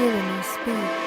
Villainous Beats.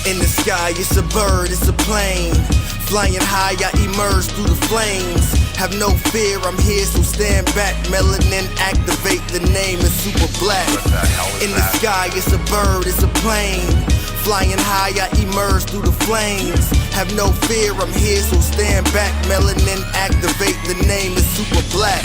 In the sky, it's a bird, it's a plane. Flying high, I emerge through the flames. Have no fear, I'm here, so stand back. Melanin activate, the name is super black. In the sky, it's a bird, it's a plane. Flying high, I emerge through the flames. Have no fear, I'm here, so stand back. Melanin activate, the name is super black.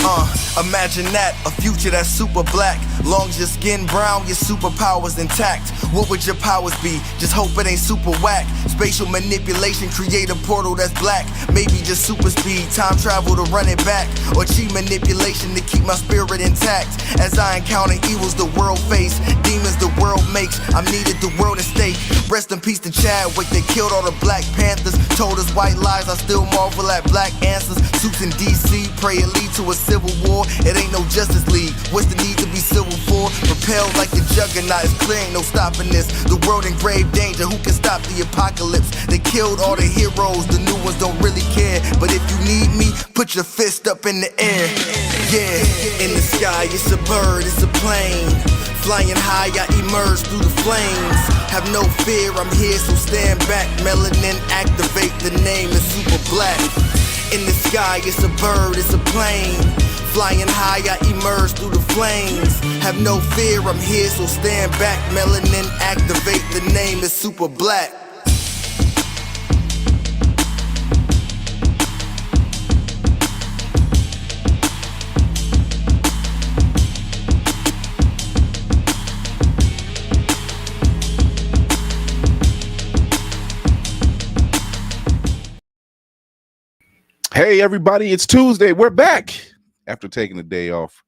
Imagine that, a future that's super black. Long as your skin brown, your superpowers intact. What would your powers be? Just hope it ain't super whack. Spatial manipulation, create a portal that's black. Maybe just super speed, time travel to run it back. Or cheat manipulation to keep my spirit intact. As I encounter evils the world face, demons the world makes, I'm needed the world at stake. Rest in peace to Chadwick, they killed all the Black Panthers. Panthers told us white lies, I still marvel at black answers. Suits in DC, pray it lead to a civil war. It ain't no Justice League, what's the need to be civil for? Propelled like the juggernaut, it's clear ain't no stopping this. The world in grave danger, who can stop the apocalypse? They killed all the heroes, the new ones don't really care. But if you need me, put your fist up in the air. Yeah, in the sky, it's a bird, it's a plane. Flying high, I emerge through the flames. Have no fear, I'm here, so stand back. Melanin activate, the name is super black. In the sky, it's a bird, it's a plane. Flying high, I emerge through the flames. Have no fear, I'm here, so stand back. Melanin activate, the name is super black. Hey everybody, it's Tuesday. We're back after taking a day off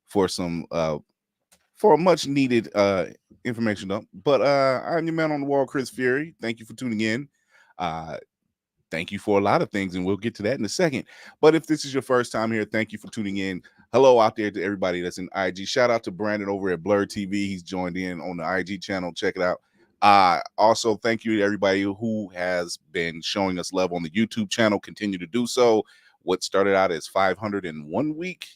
for some for a much needed information dump. But I'm your man on the wall, Chris Fury. Thank you for tuning in. Thank you for a lot of things, and we'll get to that in a second. But if this is your first time here, thank you for tuning in. Hello out there to everybody that's in IG. Shout out to Brandon over at Blur TV. He's joined in on the IG channel. Check it out. Also, thank you to everybody who has been showing us love on the YouTube channel. Continue to do so. What started out as 501 week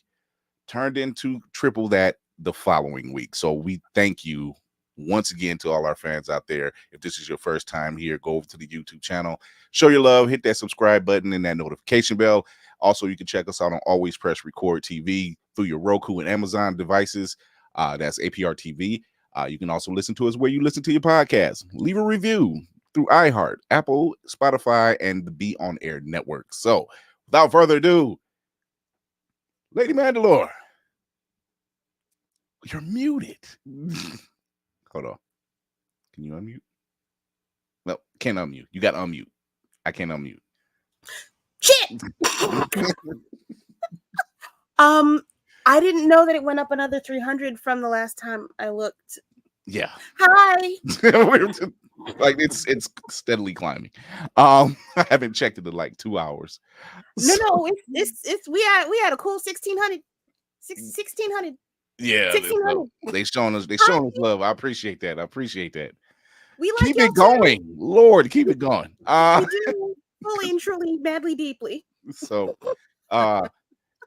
turned into triple that the following week. So we thank you once again to all our fans out there. If this is your first time here, go over to the YouTube channel, show your love, hit that subscribe button and that notification bell. Also, you can check us out on Always Press Record TV through your Roku and Amazon devices. That's A.P.R. TV. You can also listen to us where you listen to your podcast. Leave a review through iHeart, Apple, Spotify, and the Be On Air network. So, without further ado, Lady Mandalore, you're muted. Hold on. Can you unmute? No, can't unmute. You got to unmute. I can't unmute. Shit! I didn't know that it went up another 300 from the last time I looked. Yeah. Hi. Like it's steadily climbing. I haven't checked it in like 2 hours. No, it's we had a cool 1600. 1600. Yeah, 1600. they showing us love. I appreciate that. We like keep it going, too. Lord, keep it going. We do fully and truly, madly, deeply. So,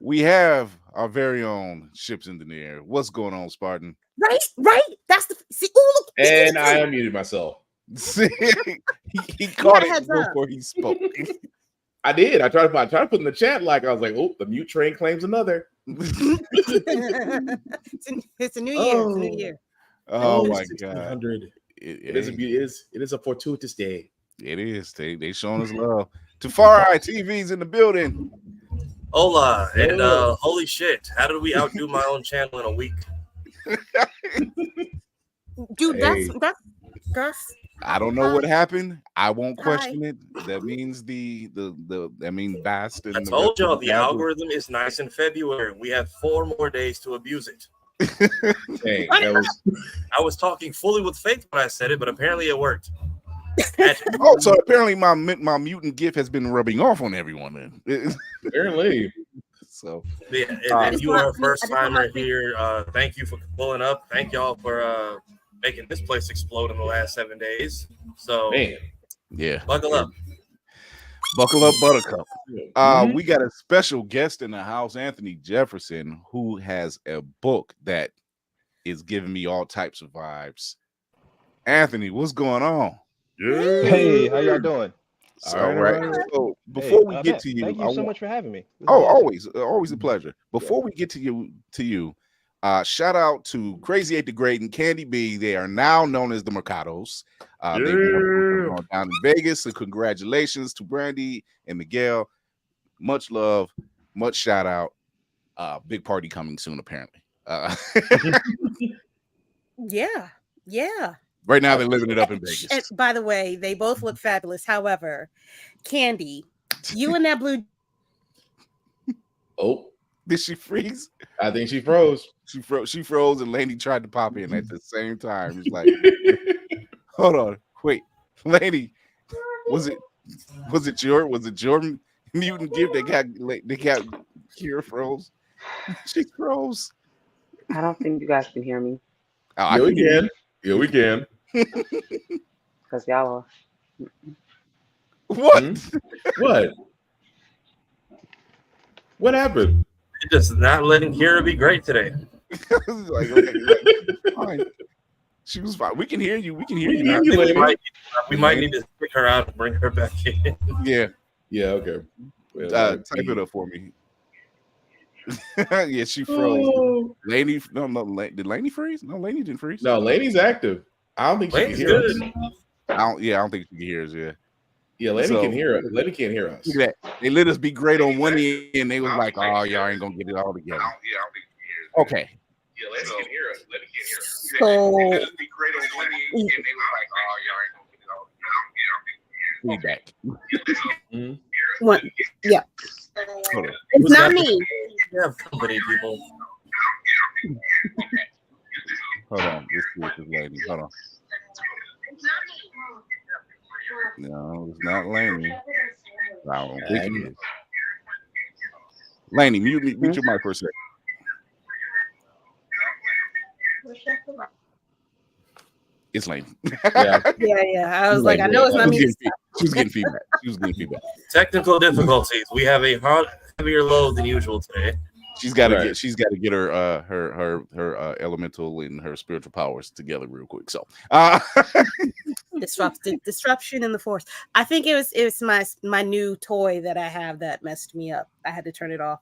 we have our very own ships in the air. What's going on, Spartan? Right. That's the see. Ooh, look. And I unmuted myself. he caught it before he spoke. I did. I tried to put in the chat like I was like, oh, the mute train claims another. It's a new year. Oh, it's a new year. Oh my God! It is a fortuitous day. It is. They showing us love. Tafari TV's in the building. Hola, and holy shit, how did we outdo my own channel in a week? Dude, that's I don't know what happened. I won't question it. That means vast. I told y'all the algorithm is nice in February. We have 4 more days to abuse it. Hey, I was talking fully with faith when I said it, but apparently it worked. Oh, so apparently my mutant gift has been rubbing off on everyone then. Apparently. So yeah, if you are a first timer here, thank you for pulling up. Thank y'all for making this place explode in the last 7 days. So man, yeah, buckle up, Buttercup. We got a special guest in the house, Anthony Jefferson, who has a book that is giving me all types of vibes. Anthony, what's going on? Yeah. Hey, how y'all doing? All right. So before we get to you, thank you so much for having me. Always a pleasure. Before we get to you, shout out to Crazy 8 the Great and Candy B. They are now known as the Mercados. They've been down in Vegas. So congratulations to Brandy and Miguel. Much love, much shout out. Big party coming soon, apparently. Yeah. Right now, they're living it up in Vegas. And by the way, they both look fabulous. However, Candy, you and that blue. Oh, did she freeze? I think she froze. She froze, and Laney tried to pop in at the same time. It's like, hold on, wait, Laney, was Was it your mutant gift that got Kira froze? She froze. I don't think you guys can hear me Oh, Yeah, we can. Yeah, we can. because y'all are. What? What? What happened? It just not letting Kira be great today. Like, okay, fine. She was fine. We can hear you. We can hear you. Yeah, Now. We might need to pick her out and bring her back in. Yeah. Yeah, okay. Type it up for me. Yeah, she froze. Oh. Lainey, did Lainey freeze? No, Lainey didn't freeze. No, Lainey's active. I don't think she Lainey's can hear good. us. I don't think she can hear us. Yeah. Yeah, Lainey can hear us. Lainey can't hear us. Look at that. They let us be great on one end, and they was like, "Oh, y'all ain't gonna get it all together." Okay. Yeah, Lainey can hear us. Lainey can't hear us. So They let us be great on one end, and they was like, "Oh, y'all ain't gonna get it all together." Feedback. what? Yeah, Hold on. it's not me. We have company, people. Hold on. Let's see if it's Lainey. Hold on. No, it's not Lainey. I don't think it is. Lainey, mute your mic for a second. It's Lainey. Yeah. Yeah. I was like, I know it's not me. She was getting feedback. Technical difficulties. We have a heavier load than usual today. She's got to Right. get her elemental and her spiritual powers together real quick. So Disruption in the force. I think it was my new toy that I have that messed me up. I had to turn it off.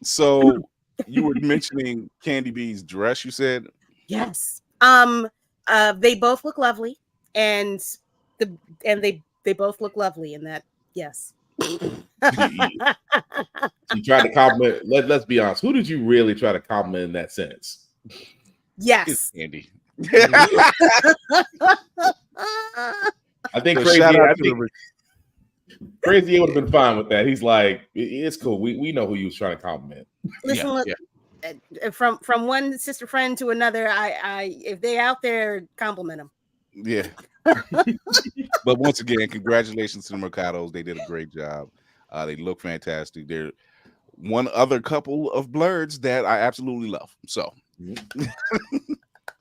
So you were mentioning Candy B's dress, you said? Yes. They both look lovely, and they both look lovely in that. Yes. You tried to compliment. Let's be honest. Who did you really try to compliment in that sentence? Yes. It's Candy. I think So Crazy. shout out I to think Crazy would have been fine with that. He's like, it's cool. We know who you was trying to compliment. Listen, look, from one sister friend to another, I if they out there, compliment them. Yeah. But once again, congratulations to the Mercados. They did a great job. They look fantastic. They're one other couple of blurs that I absolutely love. So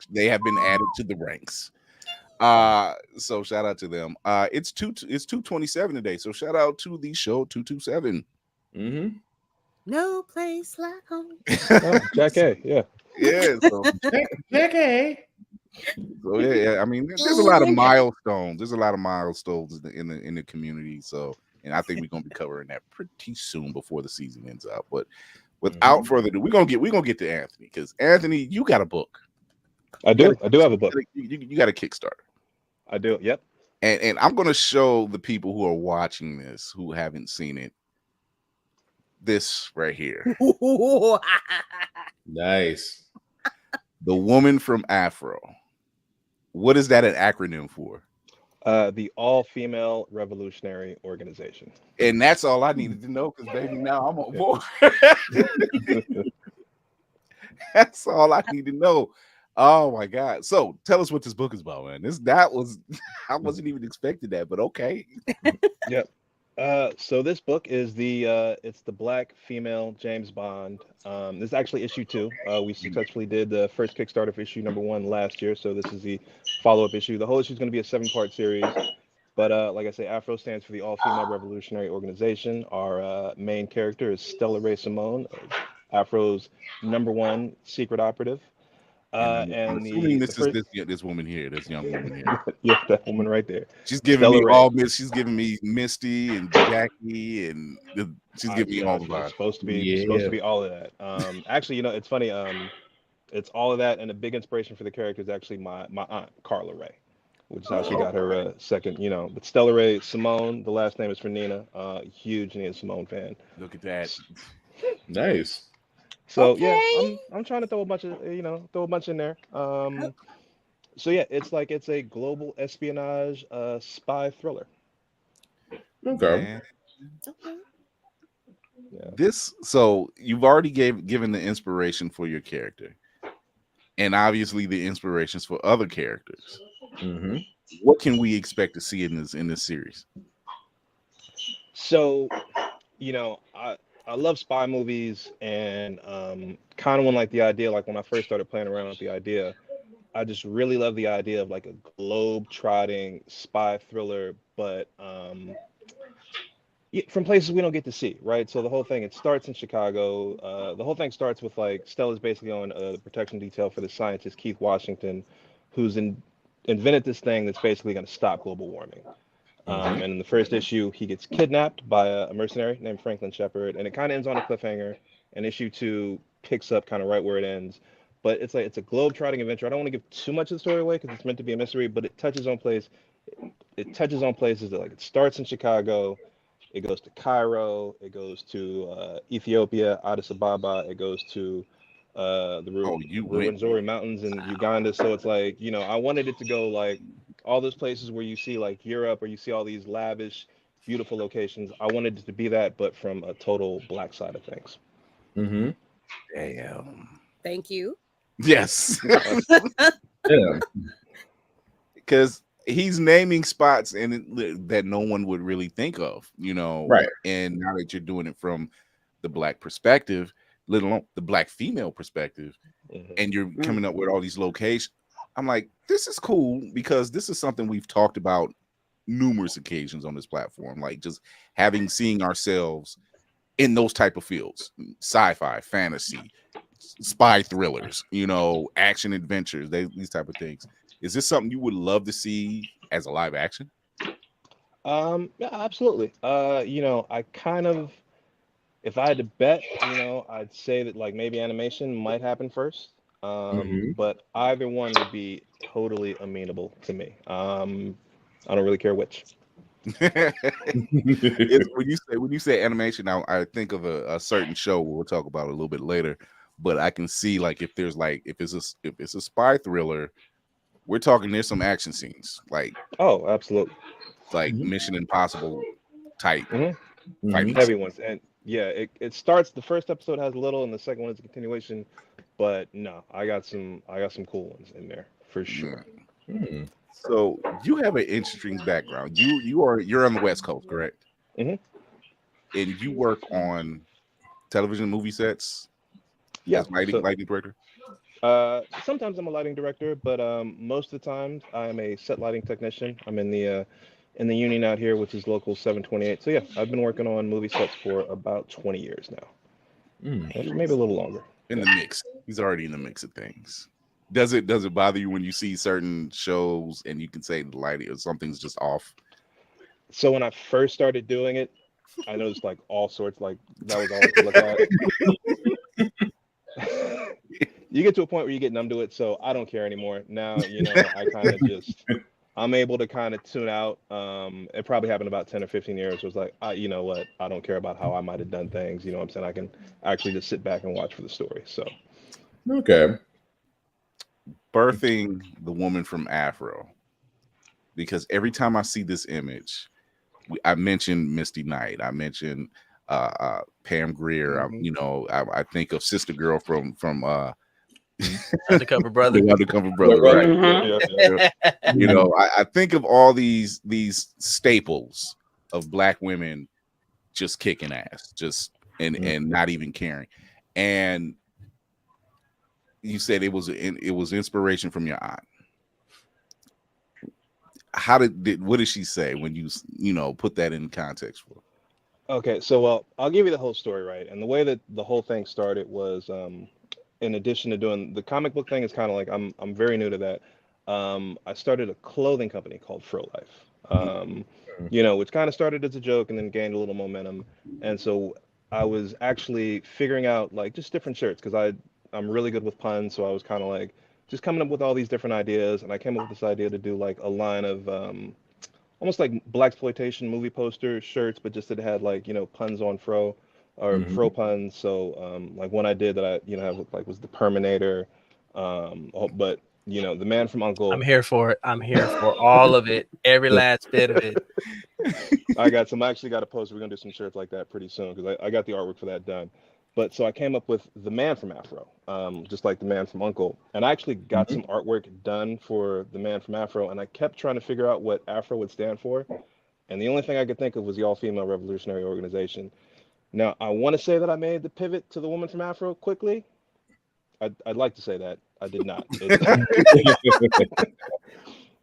they have been added to the ranks. So shout out to them. It's 227 today. So shout out to the show 227. Mm-hmm. No place like home. Oh, Jack A. Yeah. Yeah. So, Okay. so yeah. I mean, there's a lot of milestones. There's a lot of milestones in the community. So, and I think we're gonna be covering that pretty soon before the season ends up. But without further ado, we're gonna get to Anthony, because Anthony, you got a book. I do have a book. You got a Kickstarter. I do. Yep. And I'm going to show the people who are watching this, who haven't seen it, this right here. Nice. The Woman from A.F.R.O. What is that an acronym for? The All-Female Revolutionary Organization. And that's all I needed to know, because baby, now I'm on board. That's all I need to know. Oh my God. So tell us what this book is about, man. I wasn't even expecting that, but okay. Yep. So this book is it's the Black female James Bond. This is actually issue 2. We successfully did the first Kickstarter for issue number 1 last year. So this is the follow-up issue. The whole issue is going to be a 7-part series. But like I say, A.F.R.O stands for the All-Female Revolutionary Organization. Our main character is Stella Rae Simone, A.F.R.O's #1 secret operative. And this woman here, this young woman here. Yeah, that woman right there. She's giving Stella me Rae. all this. She's giving me Misty and Jackie, and she's giving me all of It's supposed to be all of that. Actually, it's funny. It's all of that, and a big inspiration for the character is actually my aunt Carla Rae, which is how she got her second. But Stella Rae Simone, the last name is for Nina. Huge Nina Simone fan. Look at that. Nice. So Okay. yeah, I'm trying to throw a bunch in there. So yeah, it's a global espionage spy thriller. Okay. Yeah. So you've already given the inspiration for your character, and obviously the inspirations for other characters. Mm-hmm. What can we expect to see in this series? So, I love spy movies, and kind of when like the idea, like when I first started playing around with the idea, I just really love the idea of like a globe-trotting spy thriller, but from places we don't get to see, right? So the whole thing, it starts in Chicago. The whole thing starts with like Stella's basically on the protection detail for the scientist Keith Washington, who's invented this thing that's basically going to stop global warming. And in the first issue, he gets kidnapped by a mercenary named Franklin Shepard, and it kind of ends on a cliffhanger. And issue 2 picks up kind of right where it ends. But it's like it's a globe-trotting adventure. I don't want to give too much of the story away because it's meant to be a mystery, but it touches on places that like it starts in Chicago, it goes to Cairo, it goes to Ethiopia, Addis Ababa, it goes to the Rwenzori Mountains in Uganda. So it's like, I wanted it to go like all those places where you see like Europe or you see all these lavish, beautiful locations. I wanted it to be that, but from a total black side of things. Mm-hmm. Damn. Thank you. Yes. Yeah. Because he's naming spots that no one would really think of, Right. And now that you're doing it from the black perspective, let alone the black female perspective, and you're coming up with all these locations, I'm like, this is cool because this is something we've talked about numerous occasions on this platform, like just seeing ourselves in those type of fields, sci-fi, fantasy, spy thrillers, action adventures, these type of things. Is this something you would love to see as a live action? Yeah, absolutely. I kind of, if I had to bet, I'd say that like maybe animation might happen first. But either one would be totally amenable to me. I don't really care which. When you say animation, now I think of a certain show we'll talk about a little bit later. But I can see like if it's a spy thriller, we're talking there's some action scenes, like absolutely, like Mission Impossible type heavy ones. And yeah, it starts, the first episode has a little and the second one is a continuation, but no, I got some cool ones in there for sure. So you have an interesting background. You're on the West Coast, correct? And you work on television movie sets. Yeah, as lighting director. Sometimes I'm a lighting director, but most of the time I'm a set lighting technician. I'm in the union out here, which is local 728. So yeah, I've been working on movie sets for about 20 years now. Maybe a little longer. In the mix. He's already in the mix of things. Does it bother you when you see certain shows and you can say the lighting or something's just off? So when I first started doing it, I noticed like all sorts, like that was all I could look at. You get to a point where you get numb to it, so I don't care anymore. Now, I kind of I'm able to kind of tune out. It probably happened about 10 or 15 years. It was like, you know what? I don't care about how I might have done things. You know what I'm saying? I can actually just sit back and watch for the story. So, okay. Birthing the woman from A.F.R.O, because every time I see this image, I mentioned Misty Knight. I mentioned Pam Grier. I think of Sister Girl from Undercover Brother. The Undercover Brother, right? Yeah. I think of all these staples of Black women just kicking ass, and not even caring. And you said it was inspiration from your aunt. What did she say when you put that in context for? Okay, so well, I'll give you the whole story, right? And the way that the whole thing started was, in addition to doing the comic book thing, is kind of like I'm very new to that. I started a clothing company called Fro Life, which kind of started as a joke and then gained a little momentum. And so I was actually figuring out like just different shirts because I'm really good with puns, so I was kind of like just coming up with all these different ideas, and I came up with this idea to do like a line of almost like blaxploitation movie poster shirts, but just that it had like puns on Fro or Fro puns. So like one I did that I have like was the Perminator, but the Man from Uncle. I'm here for it. I'm here for all of it, every last bit of it. I actually got a poster. We're gonna do some shirts like that pretty soon because I got the artwork for that done. But so I came up with the Man from A.F.R.O, just like the Man from Uncle. And I actually got some artwork done for the Man from A.F.R.O, and I kept trying to figure out what A.F.R.O would stand for. And the only thing I could think of was the all-female revolutionary organization. Now, I want to say that I made the pivot to the woman from Afro quickly. I'd like to say that. I did not.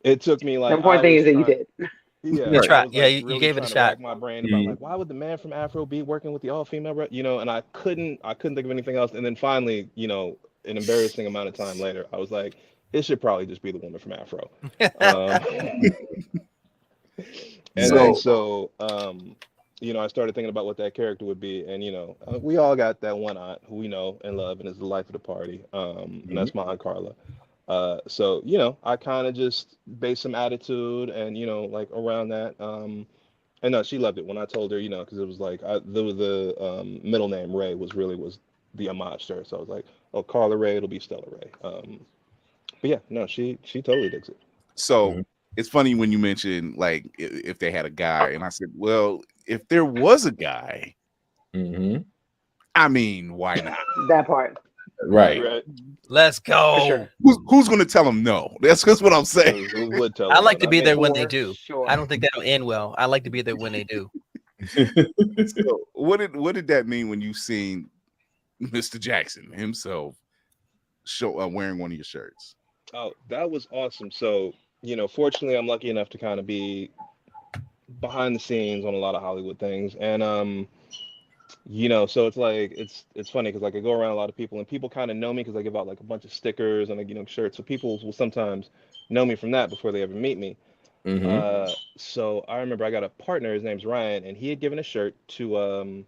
It took me The like important thing is that you did. Yeah, You I tried. was Yeah, like you really gave it a trying to shot. rack my brain about like why would the man from Afro be working with the all-female, and I couldn't think of anything else. And then finally, an embarrassing amount of time later, I was like, it should probably just be the woman from Afro. And then I started thinking about what that character would be, and we all got that one aunt who we know and love and is the life of the party, and that's my Aunt Carla. I kind of just based some attitude and like around that. And no, she loved it when I told her, because it was like the middle name Ray was the homage to her. So I was like, oh, Carla Ray, it'll be Stella Ray. But yeah, no, she totally digs it. So it's funny when you mentioned like if they had a guy, and I said, well, if there was a guy, I mean, why not? That part. Right. Let's go. Sure. Who's going to tell them no? That's what I'm saying. Who would tell I them like no? to be Not there me. when they do. Sure. I don't think that'll end well. I like to be there when they do. So what did that mean when you seen Mr. Jackson himself wearing one of your shirts? Oh, that was awesome. So, fortunately, I'm lucky enough to kind of be behind the scenes on a lot of Hollywood things. And, so it's like, it's funny because like I go around a lot of people and people kind of know me because I give out like a bunch of stickers and like, shirts. So people will sometimes know me from that before they ever meet me. So I remember I got a partner, his name's Ryan, and he had given a shirt to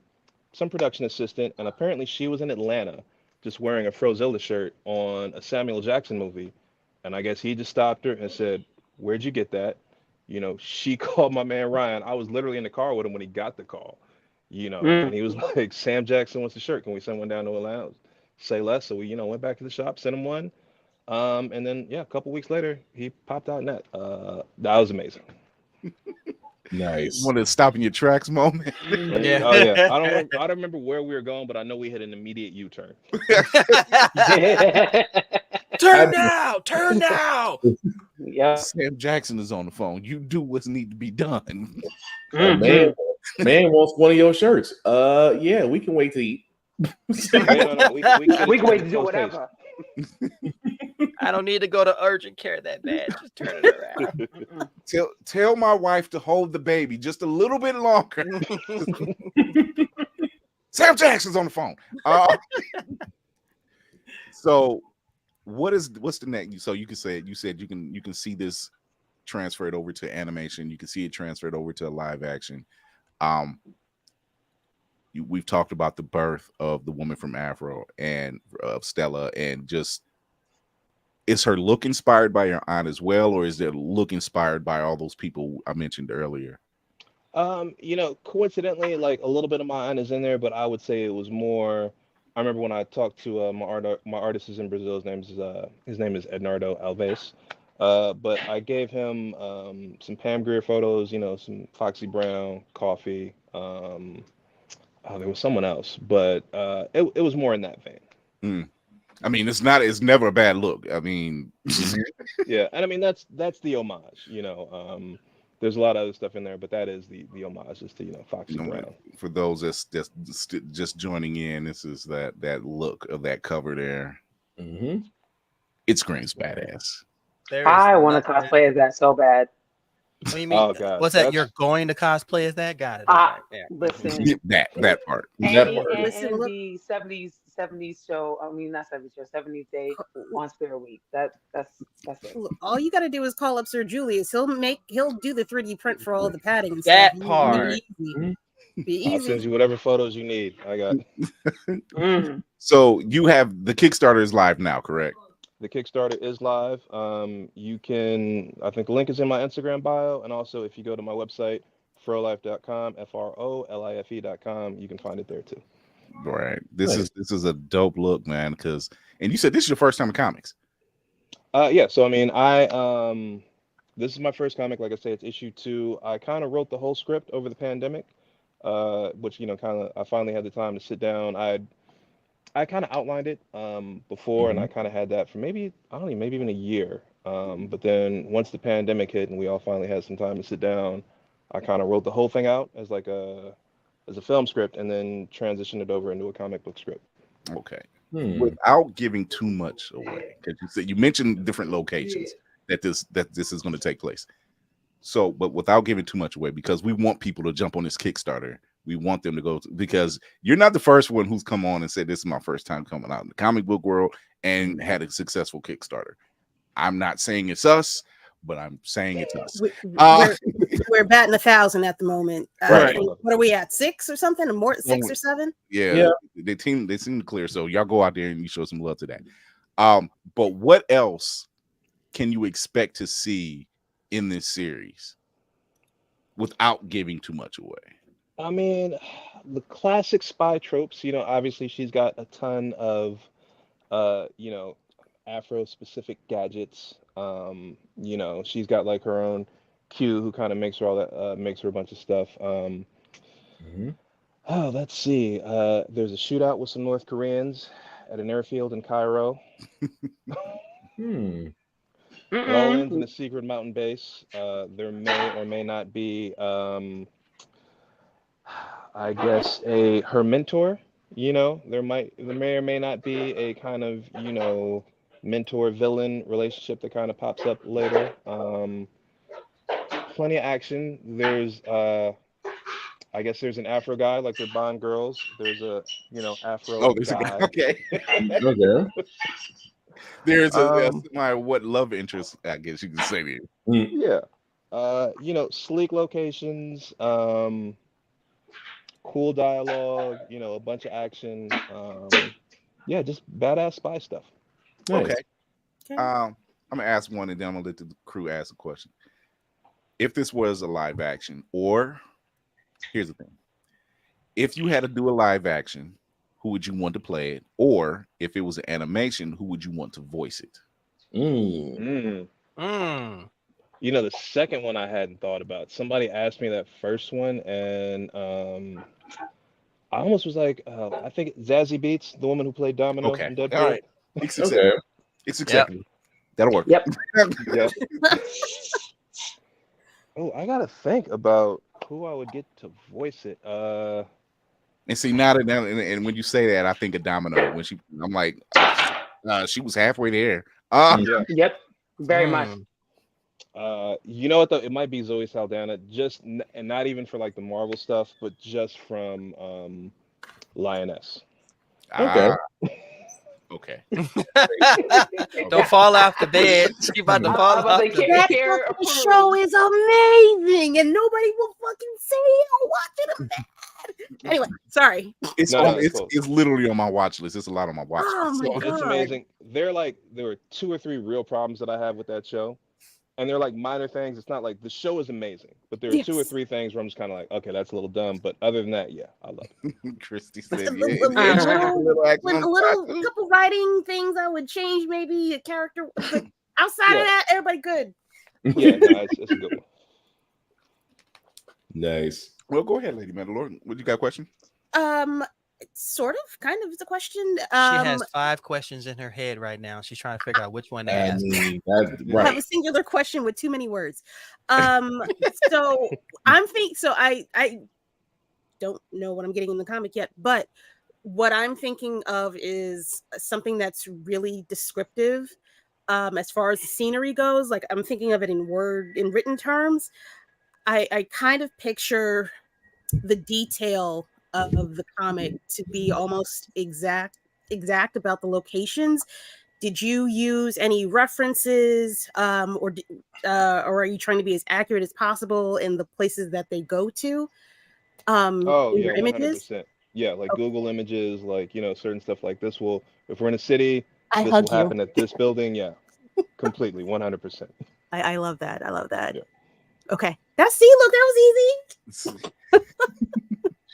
some production assistant. And apparently she was in Atlanta just wearing a Frozilla shirt on a Samuel Jackson movie. And I guess he just stopped her and said, "Where'd you get that?" She called my man Ryan. I was literally in the car with him when he got the call, and he was like, "Sam Jackson wants the shirt. Can we send one down to Atlanta?" Say less. So we, went back to the shop, sent him one. And then, a couple weeks later, he popped out in that. That was amazing. Nice. One of the stopping your tracks moment. Yeah. Oh yeah. I don't remember where we were going, but I know we had an immediate U-turn. Turn now. Yeah. Sam Jackson is on the phone. You do what's need to be done. Man wants one of your shirts. Yeah, we can wait to eat. No, we can wait to do whatever. I don't need to go to urgent care that bad. Just turn it around. Tell my wife to hold the baby just a little bit longer. Sam Jackson's on the phone. So what's the next? So you said you can see this transferred over to animation. You can see it transferred over to live action. We've talked about the birth of the woman from Afro and of Stella, and just is her look inspired by your aunt as well, or is their look inspired by all those people I mentioned earlier? Coincidentally, like a little bit of my aunt is in there, but I would say it was more. I remember when I talked to my artist is in Brazil. His name is Ednardo Alves. But I gave him some Pam Grier photos, some Foxy Brown, Coffee. There was someone else, but it was more in that vein. I mean, it's never a bad look. I mean, yeah, and I mean that's the homage. There's a lot of other stuff in there, but that is the homage is to Foxy Brown. For those that's just joining in, this is that look of that cover there. It screams badass. I want to cosplay as that so bad. What do you mean? Oh God, what's that? You're going to cosplay as that? Got it. Okay. Listen, that part. and the 70s show. I mean, not 70s show. 70s day on Spirit Week. That's it. All you got to do is call up Sir Julius. He'll do the 3D print for all the padding. And That stuff. part. Be easy. I'll send you whatever photos you need. I got. So you have the Kickstarter is live now, correct? The Kickstarter is live. You can, I think the link is in my Instagram bio. And also if you go to my website, frolife.com, FROLIFE.com, you can find it there too. Right. This is a dope look, man. And you said this is your first time in comics. Yeah. So, I mean, this is my first comic. Like I say, it's issue 2. I kind of wrote the whole script over the pandemic, which, I finally had the time to sit down. I kind of outlined it before, and I kind of had that for maybe even a year. But then once the pandemic hit and we all finally had some time to sit down, I kind of wrote the whole thing out as like a film script, and then transitioned it over into a comic book script. Okay. Without giving too much away, because you mentioned different locations that this is going to take place. So, but without giving too much away, because we want people to jump on this Kickstarter. We want them to go because you're not the first one who's come on and said this is my first time coming out in the comic book world and had a successful Kickstarter. I'm not saying it's us, but I'm saying it's us. We're batting 1,000 at the moment. Right. What are we at? 6 or something? Or more? 6 or 7? Yeah. They seem to clear. So y'all go out there and you show some love to that. But what else can you expect to see in this series without giving too much away? I mean, the classic spy tropes, obviously she's got a ton of, Afro specific gadgets. She's got like her own Q who kind of makes her all that, makes her a bunch of stuff. Oh, let's see. There's a shootout with some North Koreans at an airfield in Cairo. It all ends in a secret mountain base. There may or may not be, I guess, her mentor. There may or may not be a kind of, mentor villain relationship that kind of pops up later. Plenty of action. There's, I guess there's an Afro guy, like the Bond girls. There's a, Afro guy. Okay. Okay. There's what love interest, I guess you can say there. Yeah. Sleek locations, cool dialogue, a bunch of action. Just badass spy stuff. Nice. Okay. I'm gonna ask one and then I'm gonna let the crew ask a question. If this was a live action, or here's the thing. If you had to do a live action, who would you want to play it? Or if it was an animation, who would you want to voice it? The second one I hadn't thought about. Somebody asked me that first one, and I almost was like, I think Zazie Beetz, the woman who played Domino in Deadpool. All right. It's acceptable. That'll work. Yep. Oh, I gotta think about who I would get to voice it. And see, now that and when you say that, I think of Domino. When I'm like, she was halfway there. Yep, very much. You know what though? It might be Zoe Saldana, and not even for like the Marvel stuff, but just from Lioness. Okay. Okay. Don't fall off the bed. She about to fall off the bed. The show is amazing, and nobody will fucking say I'll watch it. I'm mad. Anyway, sorry. It's literally on my watch list. It's a lot on my watch list. Oh my God. It's amazing. There were 2 or 3 real problems that I have with that show. And they're like minor things. It's not like the show is amazing, but there are 2 or 3 things where I'm just kind of like, okay, that's a little dumb. But other than that, yeah, I love it. Christy said, a little couple writing things I would change, maybe a character. But outside of that, everybody good. Yeah, no, it's a good one. Nice. Well, go ahead, Lady Mandalore. What you got a question? Sort of, kind of. It's a question. She has 5 questions in her head right now. She's trying to figure out which one to ask. Right. I have a singular question with too many words. So I'm thinking. So I don't know what I'm getting in the comic yet, but what I'm thinking of is something that's really descriptive. As far as the scenery goes, like I'm thinking of it in written terms. I kind of picture the detail of the comic to be almost exact about the locations. Did you use any references, or are you trying to be as accurate as possible in the places that they go to? Yeah, images? 100%. Yeah, like Google Images, like certain stuff like this will, if we're in a city, this will happen at this building. Yeah, completely, 100%. I love that. I love that. Yeah. Okay, look, that was easy.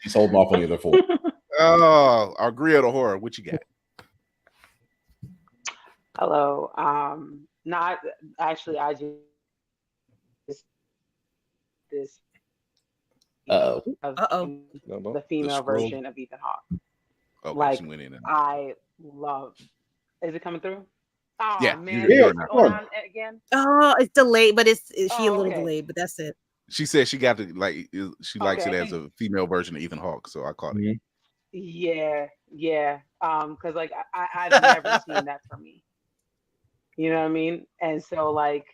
She's holding off on the other 4. Oh, our grill of horror. What you got? Hello. Not actually. I just this. The female version of Ethan Hawke. Oh, like she went in and I love. Is it coming through? Oh yeah, man, yeah, on again. Oh, it's delayed, but is she a little delayed? But that's it. She said she got to like she likes it as a female version of Ethan Hawke, so I caught it. Yeah. Because like I've never seen that for me. You know what I mean? And so like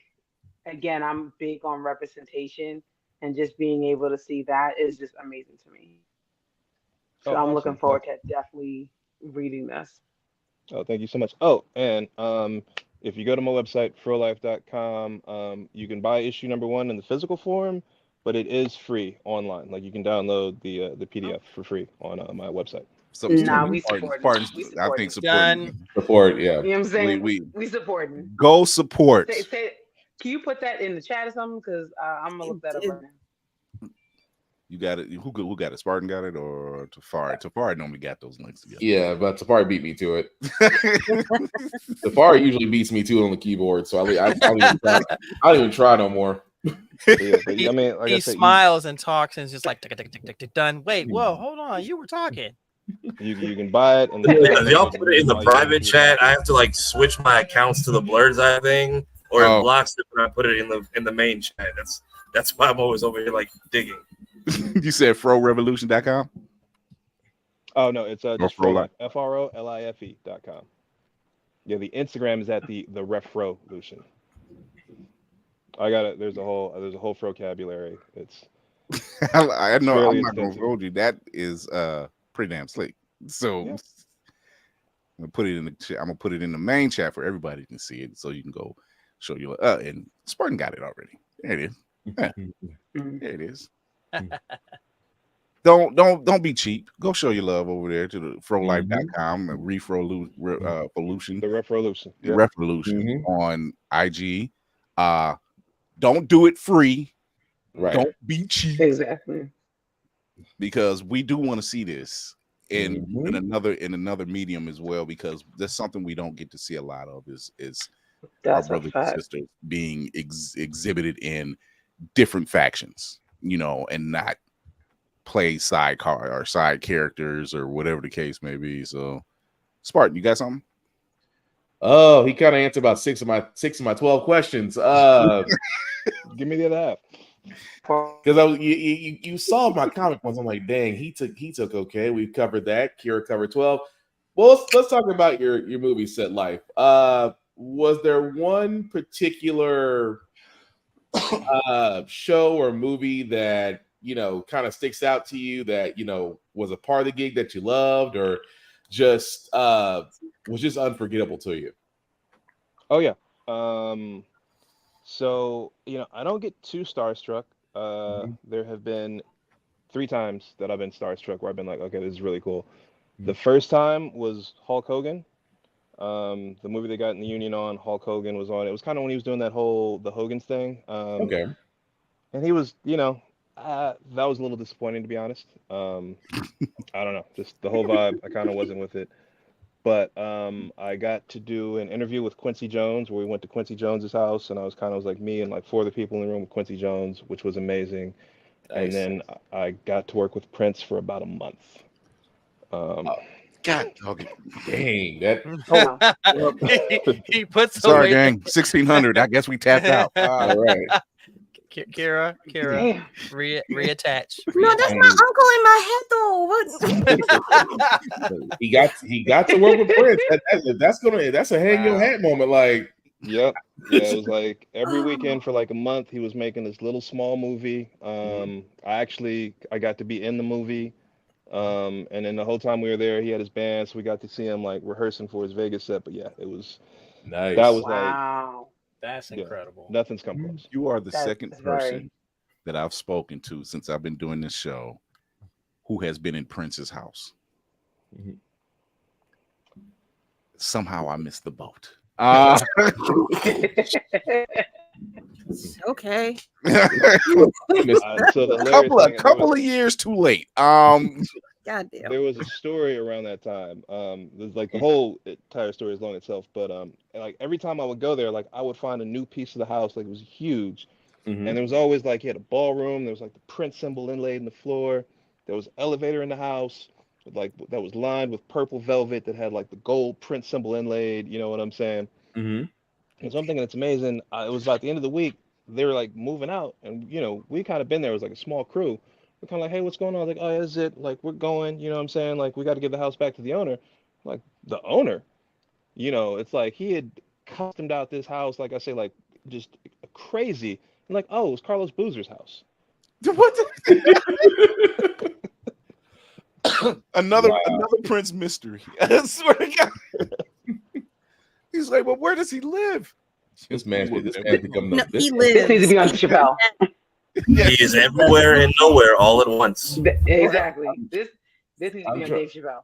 again, I'm big on representation, and just being able to see that is just amazing to me. So I'm looking forward to definitely reading this. Oh, thank you so much. Oh, and if you go to my website, frolife.com, you can buy issue number 1 in the physical form, but it is free online. Like you can download the PDF for free on my website. We support. I think support. Yeah. You know what I'm saying? We supporting. Go support. Can you put that in the chat or something? Because I'm gonna look that up right now. You got it. Who got it? Spartan got it or Tafari? Tafari normally got those links together. Yeah, but Tafari beat me to it. Tafari usually beats me too on the keyboard, so I don't even try no more. He smiles and talks and is just like tick, done. Wait, whoa, hold on, you were talking. You can buy it. And if y'all put it in the private chat, I have to like switch my accounts to the blurred's eye thing, or it blocks it when I put it in the main chat. That's why I'm always over here like digging. You said FroRevolution.com? Oh no, it's just Fro Life. F-R-O-L-I-F-E.com. Yeah, the Instagram is at the Refrovolution. I got it. There's a whole vocabulary. It's I know I'm not gonna hold you. That is pretty damn slick. So yeah. I'm gonna put it in the chat. I'm gonna put it in the main chat for everybody to see it, so you can go show you. And Spartan got it already. There it is. Yeah. There it is. Don't be cheap. Go show your love over there to the frolife.com and Revolution. The Revolution. The Revolution on IG. Don't do it free. Right. Don't be cheap. Exactly. Because we do want to see this in another medium as well, because that's something we don't get to see a lot of is our brothers and sisters being exhibited in different factions, and not play sidecar or side characters or whatever the case may be. So Spartan, you got something? Oh, he kind of answered about 6 of my 12 questions. Give me the other half. Because you saw my comic ones. I'm like, dang, he took okay. We covered that. Kira covered 12. Well, let's talk about your movie Set Life. Was there one particular show or movie that kind of sticks out to you that was a part of the gig that you loved, or just was just unforgettable to you? Oh yeah. So I don't get too starstruck. There have been 3 times that I've been starstruck where I've been like, okay, this is really cool. The first time was Hulk Hogan. The movie they got in the Union on, Hulk Hogan was on. It was kind of when he was doing the Hogan's thing. Okay. And he was, that was a little disappointing, to be honest. I don't know, just the whole vibe. I kind of wasn't with it. But I got to do an interview with Quincy Jones, where we went to Quincy Jones's house, and I was like me and like 4 other people in the room with Quincy Jones, which was amazing. Nice. And then I got to work with Prince for about a month. God, dang that! He puts. Sorry, gang. 1600. I guess we tapped out. All right. Kira, reattach. No, that's my uncle in my head though. He got to work with Prince. That's a hang your hat moment. Like, yep. Yeah, it was like every weekend for like a month he was making this little small movie. I got to be in the movie. And then the whole time we were there, he had his band, so we got to see him like rehearsing for his Vegas set. But yeah, it was nice. That was that's incredible. Nothing's come close. You are the second person that I've spoken to since I've been doing this show who has been in Prince's house. Somehow I missed the boat. Okay. A couple of years too late. Goddamn. There was a story around that time. There's like the whole entire story is long itself, but like every time I would go there, like I would find a new piece of the house. Like it was huge, and there was always like he had a ballroom. There was like the Prince symbol inlaid in the floor. There was an elevator in the house, like that was lined with purple velvet that had like the gold Prince symbol inlaid. You know what I'm saying? And so I'm thinking it's amazing. It was about the end of the week. they were like moving out, and we kind of been there. It was like a small crew. We're kind of like, hey, what's going on? Like, oh, is it like we're going? You know what I'm saying? Like, we got to give the house back to the owner. Like, the owner, it's like he had customed out this house, like I say, like just crazy. And like, oh, it was Carlos Boozer's house. What? Another Prince mystery. I swear to God. He's like, well, where does he live? This man become he lives. This needs to be on Chappelle. He is everywhere and nowhere all at once. Exactly. This needs to be on Dave Chappelle.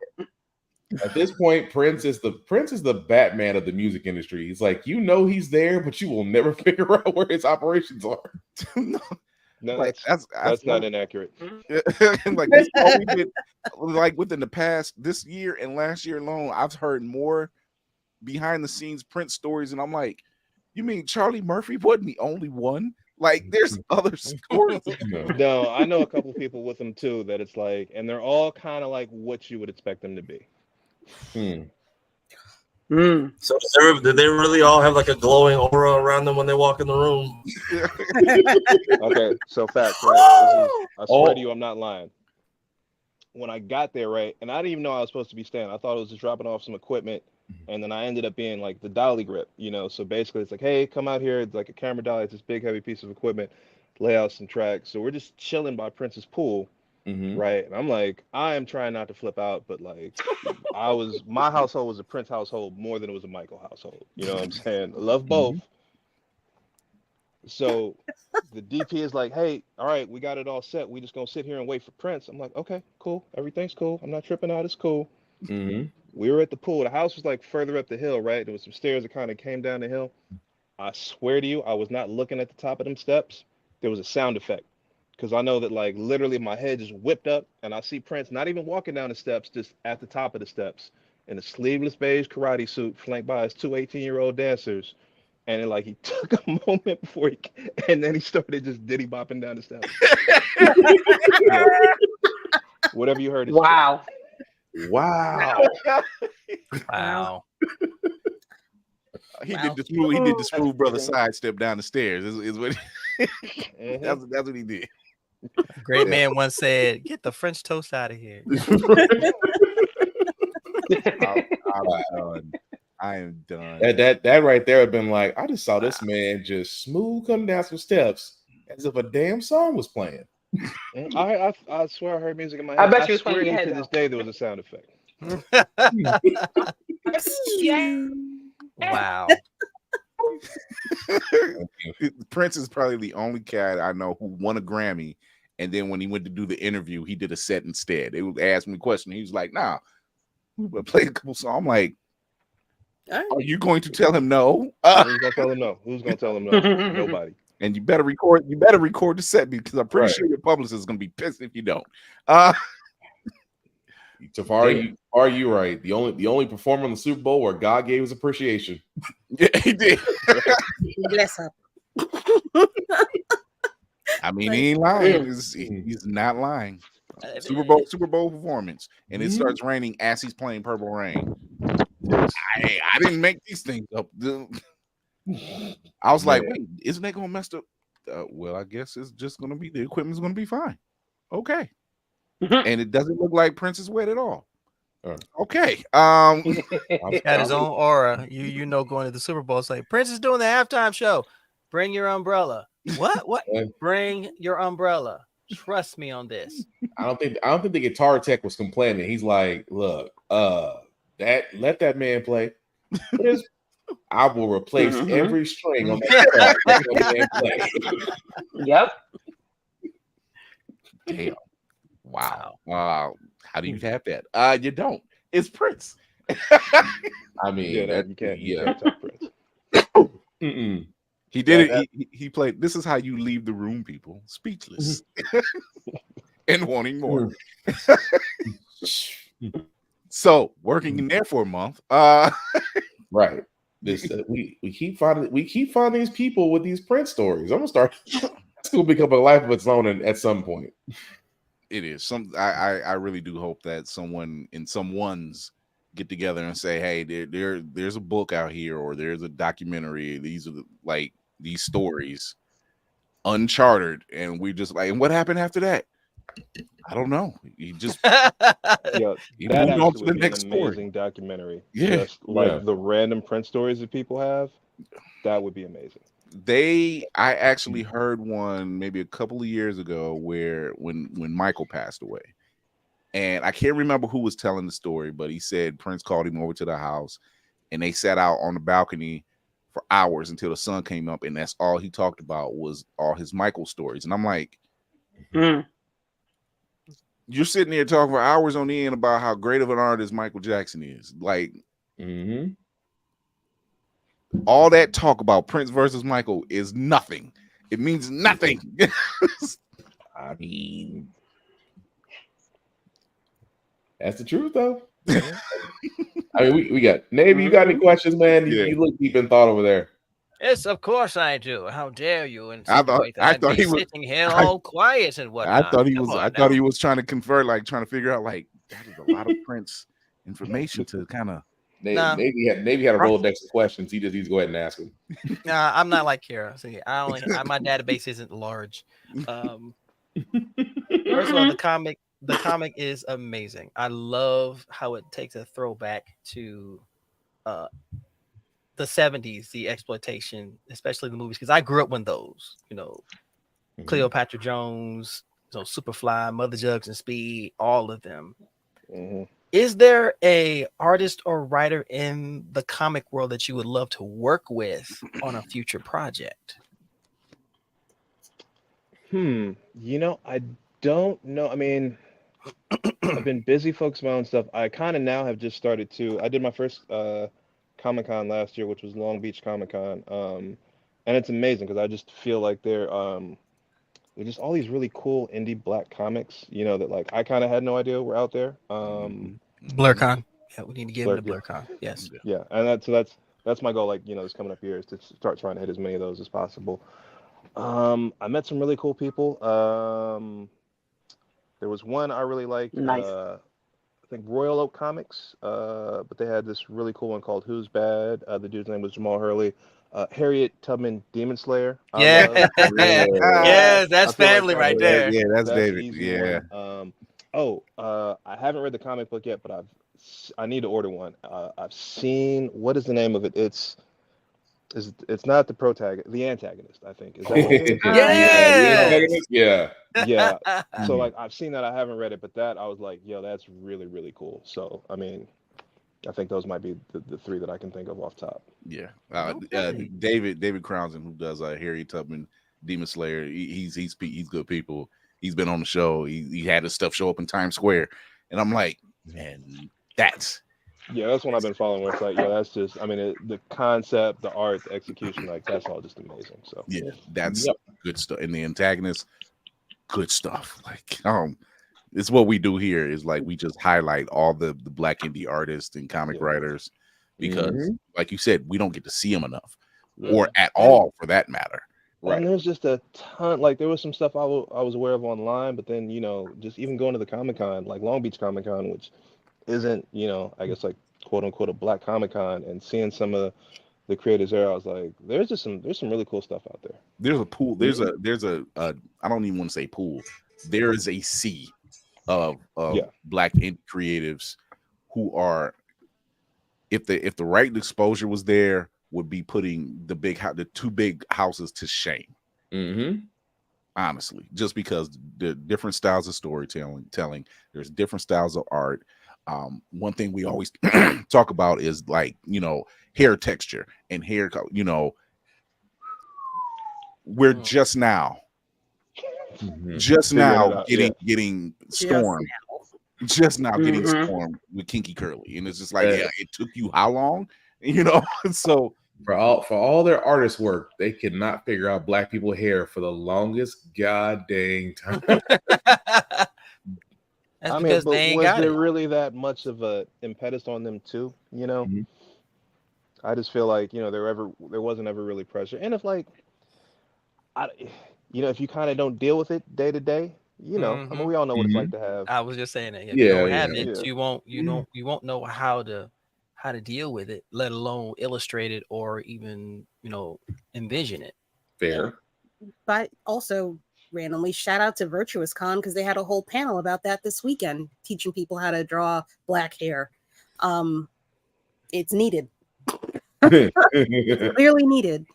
At this point, Prince is the Batman of the music industry. He's like, he's there, but you will never figure out where his operations are. No, like that's not inaccurate. Like that's all we did. Like within the past this year and last year alone, I've heard more behind the scenes Prince stories, and I'm like, you mean Charlie Murphy wasn't the only one? Like, there's other stories. No, I know a couple people with them too. That it's like, and they're all kind of like what you would expect them to be. So did they really all have like a glowing aura around them when they walk in the room? Okay, so fact, right? I swear to you, I'm not lying. When I got there, right, and I didn't even know I was supposed to be staying. I thought it was just dropping off some equipment, and then I ended up being like the dolly grip, So basically, it's like, hey, come out here. It's like a camera dolly. It's this big, heavy piece of equipment. Lay out some tracks. So we're just chilling by Prince's pool. Right. And I'm like, I am trying not to flip out, but like my household was a Prince household more than it was a Michael household. You know what I'm saying? I love both. So the DP is like, hey, all right, we got it all set. We just gonna sit here and wait for Prince. I'm like, okay, cool. Everything's cool. I'm not tripping out. It's cool. We were at the pool. The house was like further up the hill, right? There was some stairs that kind of came down the hill. I swear to you, I was not looking at the top of them steps. There was a sound effect. Because I know that, like, literally my head just whipped up and I see Prince not even walking down the steps, just at the top of the steps in a sleeveless beige karate suit, flanked by his two 18-year-old dancers. And it, like, he took a moment before and then he started just diddy bopping down the steps. Yeah. Whatever you heard is wow. True. Wow. Wow. He did the smooth brother sidestep down the stairs. Is what that's what he did. Great man once said, "Get the French toast out of here." I am done. That right there had been like, I just saw this man just smooth coming down some steps as if a damn song was playing. I swear I heard music in my head. I bet you was playing in your head. To this day, there was a sound effect. Wow. Prince is probably the only cat I know who won a Grammy, and then when he went to do the interview, he did a set instead. They would ask me a question. He was like, "Nah, we would play a couple songs." I'm like, "Are you going to tell him no?" Who's gonna tell him no? Who's gonna tell him no? Nobody. And you better record the set because I'm pretty sure your publicist is gonna be pissed if you don't. Tafari, are you right? The only performer in the Super Bowl where God gave his appreciation. Yeah, he did. Bless up. I mean, he ain't lying. He's not lying. Super Bowl performance, and it starts raining as he's playing Purple Rain. I didn't make these things up. I was like, wait, isn't that gonna mess up? Well, I guess it's just gonna be the equipment's gonna be fine. Okay. And it doesn't look like Prince is wet at all. Okay. He's got his own aura. You know, going to the Super Bowl, it's like Prince is doing the halftime show. Bring your umbrella. What? Bring your umbrella. Trust me on this. I don't think the guitar tech was complaining. He's like, look, let that man play. I will replace every string on that guitar. Let that man play. Yep. Damn. Wow. How do you have that? You don't. It's Prince. I mean, you can't talk Prince. He did it. He played. This is how you leave the room, people. Speechless and wanting more. So working in there for a month. Right. This we keep finding these people with these Prince stories. I'm gonna start. It's gonna become a life of its own at some point. It is. I really do hope that someone's get together and say, hey, there's a book out here or there's a documentary. These are these stories. uncharted, and we just like, and what happened after that? I don't know. He just Yeah, he that moved on actually to the would be an next story. amazing documentary. Yeah. Just like the random Prince stories that people have, that would be amazing. I actually heard one maybe a couple of years ago where when Michael passed away, and I can't remember who was telling the story, but he said Prince called him over to the house, and they sat out on the balcony for hours until the sun came up, and that's all he talked about was all his Michael stories. And I'm like, you're sitting there talking for hours on end about how great of an artist Michael Jackson is. Like, all that talk about Prince versus Michael is nothing. It means nothing. I mean, that's the truth, though. I mean, we got Navy. You got any questions, man? You look deep in thought over there. Yes, of course I do. How dare you? And I thought he was sitting here all quiet and whatnot. I thought he was trying to convert, like trying to figure out, like, that is a lot of Prince information to kind of. Navy had a Rolodex of questions. He just needs to go ahead and ask them. Nah, I'm not like Kara. See, my database isn't large. First of all, the comic is amazing. I love how it takes a throwback to the 70s, the exploitation, especially the movies, because I grew up with those, Cleopatra Jones, Superfly, Mother Jugs and Speed, all of them. Is there a artist or writer in the comic world that you would love to work with on a future project? I don't know. I mean, I've been busy focusing on my own stuff. I kind of now have just started to. I did my first Comic-Con last year, which was Long Beach Comic-Con, and it's amazing because I just feel like they're just all these really cool indie black comics, that like I kind of had no idea were out there. BlurCon. Yeah, we need to get into BlurCon. Yes. Yeah, and that's my goal. Like this coming up here is to start trying to hit as many of those as possible. I met some really cool people. There was one I really liked. Nice. I think Royal Oak Comics, but they had this really cool one called Who's Bad. The dude's name was Jamal Hurley. Harriet Tubman Demon Slayer. Yes, that's family right there. Yeah, that's David. Yeah. I haven't read the comic book yet, but I need to order one. I've seen, what is the name of it? It's not the protagonist, the antagonist, I think. Is that yeah. So like I've seen that, I haven't read it, but that I was like, yo, that's really, really cool. So I mean, I think those might be the three that I can think of off top. Yeah. David Crownson, who does Harriet Tubman Demon Slayer, he's good people. He's been on the show. He had his stuff show up in Times Square, and I'm like, man, that's one I've been following. Where it's like, that's just, I mean, the concept, the art, the execution, like that's all just amazing. So yeah, that's good stuff. And the antagonist, good stuff. Like, it's what we do here is like we just highlight all the black indie artists and comic writers because, like you said, we don't get to see them enough, or at all for that matter. Right. And there's just a ton. Like there was some stuff I was aware of online, but then just even going to the Comic-Con, like Long Beach Comic-Con, which isn't I guess like quote unquote a black Comic-Con, and seeing some of the creators there, I was like, there's some really cool stuff out there. There's a pool. There's a I don't even want to say pool. There is a sea of black indie creatives who are, if the right exposure was there, would be putting the two big houses to shame. Honestly, just because the different styles of storytelling, there's different styles of art. One thing we always talk about is like, hair texture and hair, we're just now getting stormed. Just now getting stormed with Kinky Curly. And it's just like, it took you how long? So for all their artist work, they could not figure out black people hair for the longest goddamn time. That's because they ain't got it. Was there really that much of a impetus on them too? I just feel like there wasn't ever really pressure, and if like, if you kind of don't deal with it day to day, I mean, we all know what it's like to have. I was just saying that. If you don't have it, you won't know how to deal with it, let alone illustrate it or even envision it. Fair. but also randomly shout out to Virtuous Con because they had a whole panel about that this weekend, teaching people how to draw black hair. It's needed. Clearly needed.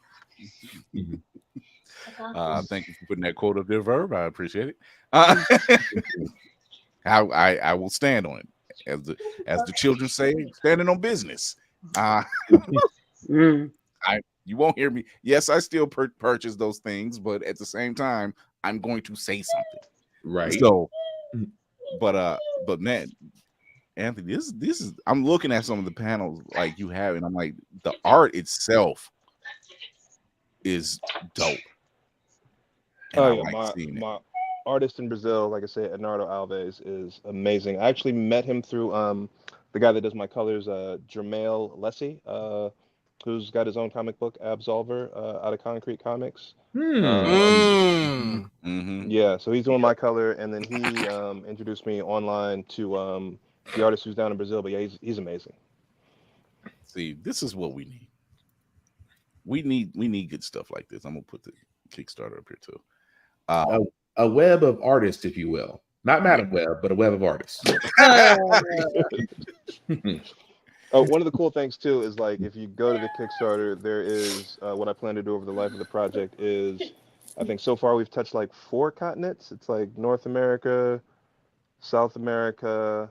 Thank you for putting that quote up there, Verb. I appreciate it. I will stand on it. As the children say, standing on business. You won't hear me. Yes, I still purchase those things, but at the same time, I'm going to say something. Right. So, but man, Anthony, this is. I'm looking at some of the panels like you have, and I'm like, the art itself is dope. And Oh yeah, my artist in Brazil, like I said, Eduardo Alves, is amazing. I actually met him through the guy that does my colors, Jermail Lessie, who's got his own comic book, Absolver, out of Concrete Comics. Yeah, so he's doing my color, and then he introduced me online to the artist who's down in Brazil. But yeah, he's amazing. See, this is what we need. We need good stuff like this. I'm gonna put the Kickstarter up here too. A web of artists, if you will, not Madam Web, but a web of artists. One of the cool things too is like if you go to the Kickstarter, there is what I plan to do over the life of the project is, I think so far we've touched like 4 continents. It's like North America, South America.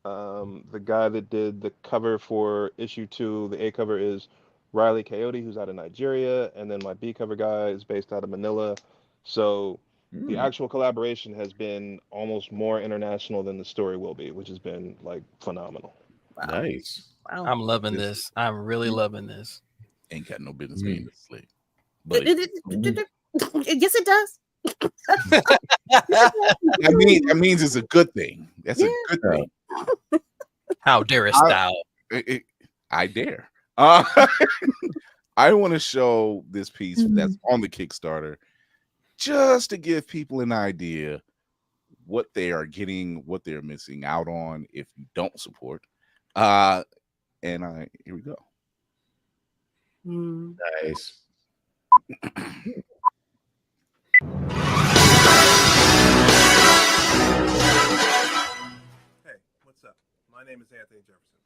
The guy that did the cover for issue 2, the A cover, is Riley Coyote, who's out of Nigeria, and then my B cover guy is based out of Manila. So the actual collaboration has been almost more international than the story will be, which has been like phenomenal. Wow. Nice. Wow. I'm loving this. I'm really loving this. Ain't got no business being this slick. But yes, it does. That means it's a good thing. That's a good thing. How darest thou? I dare. I want to show this piece that's on the Kickstarter just to give people an idea what they are getting, what they're missing out on if you don't support. Here we go. Nice. Hey, what's up? My name is Anthony Jefferson,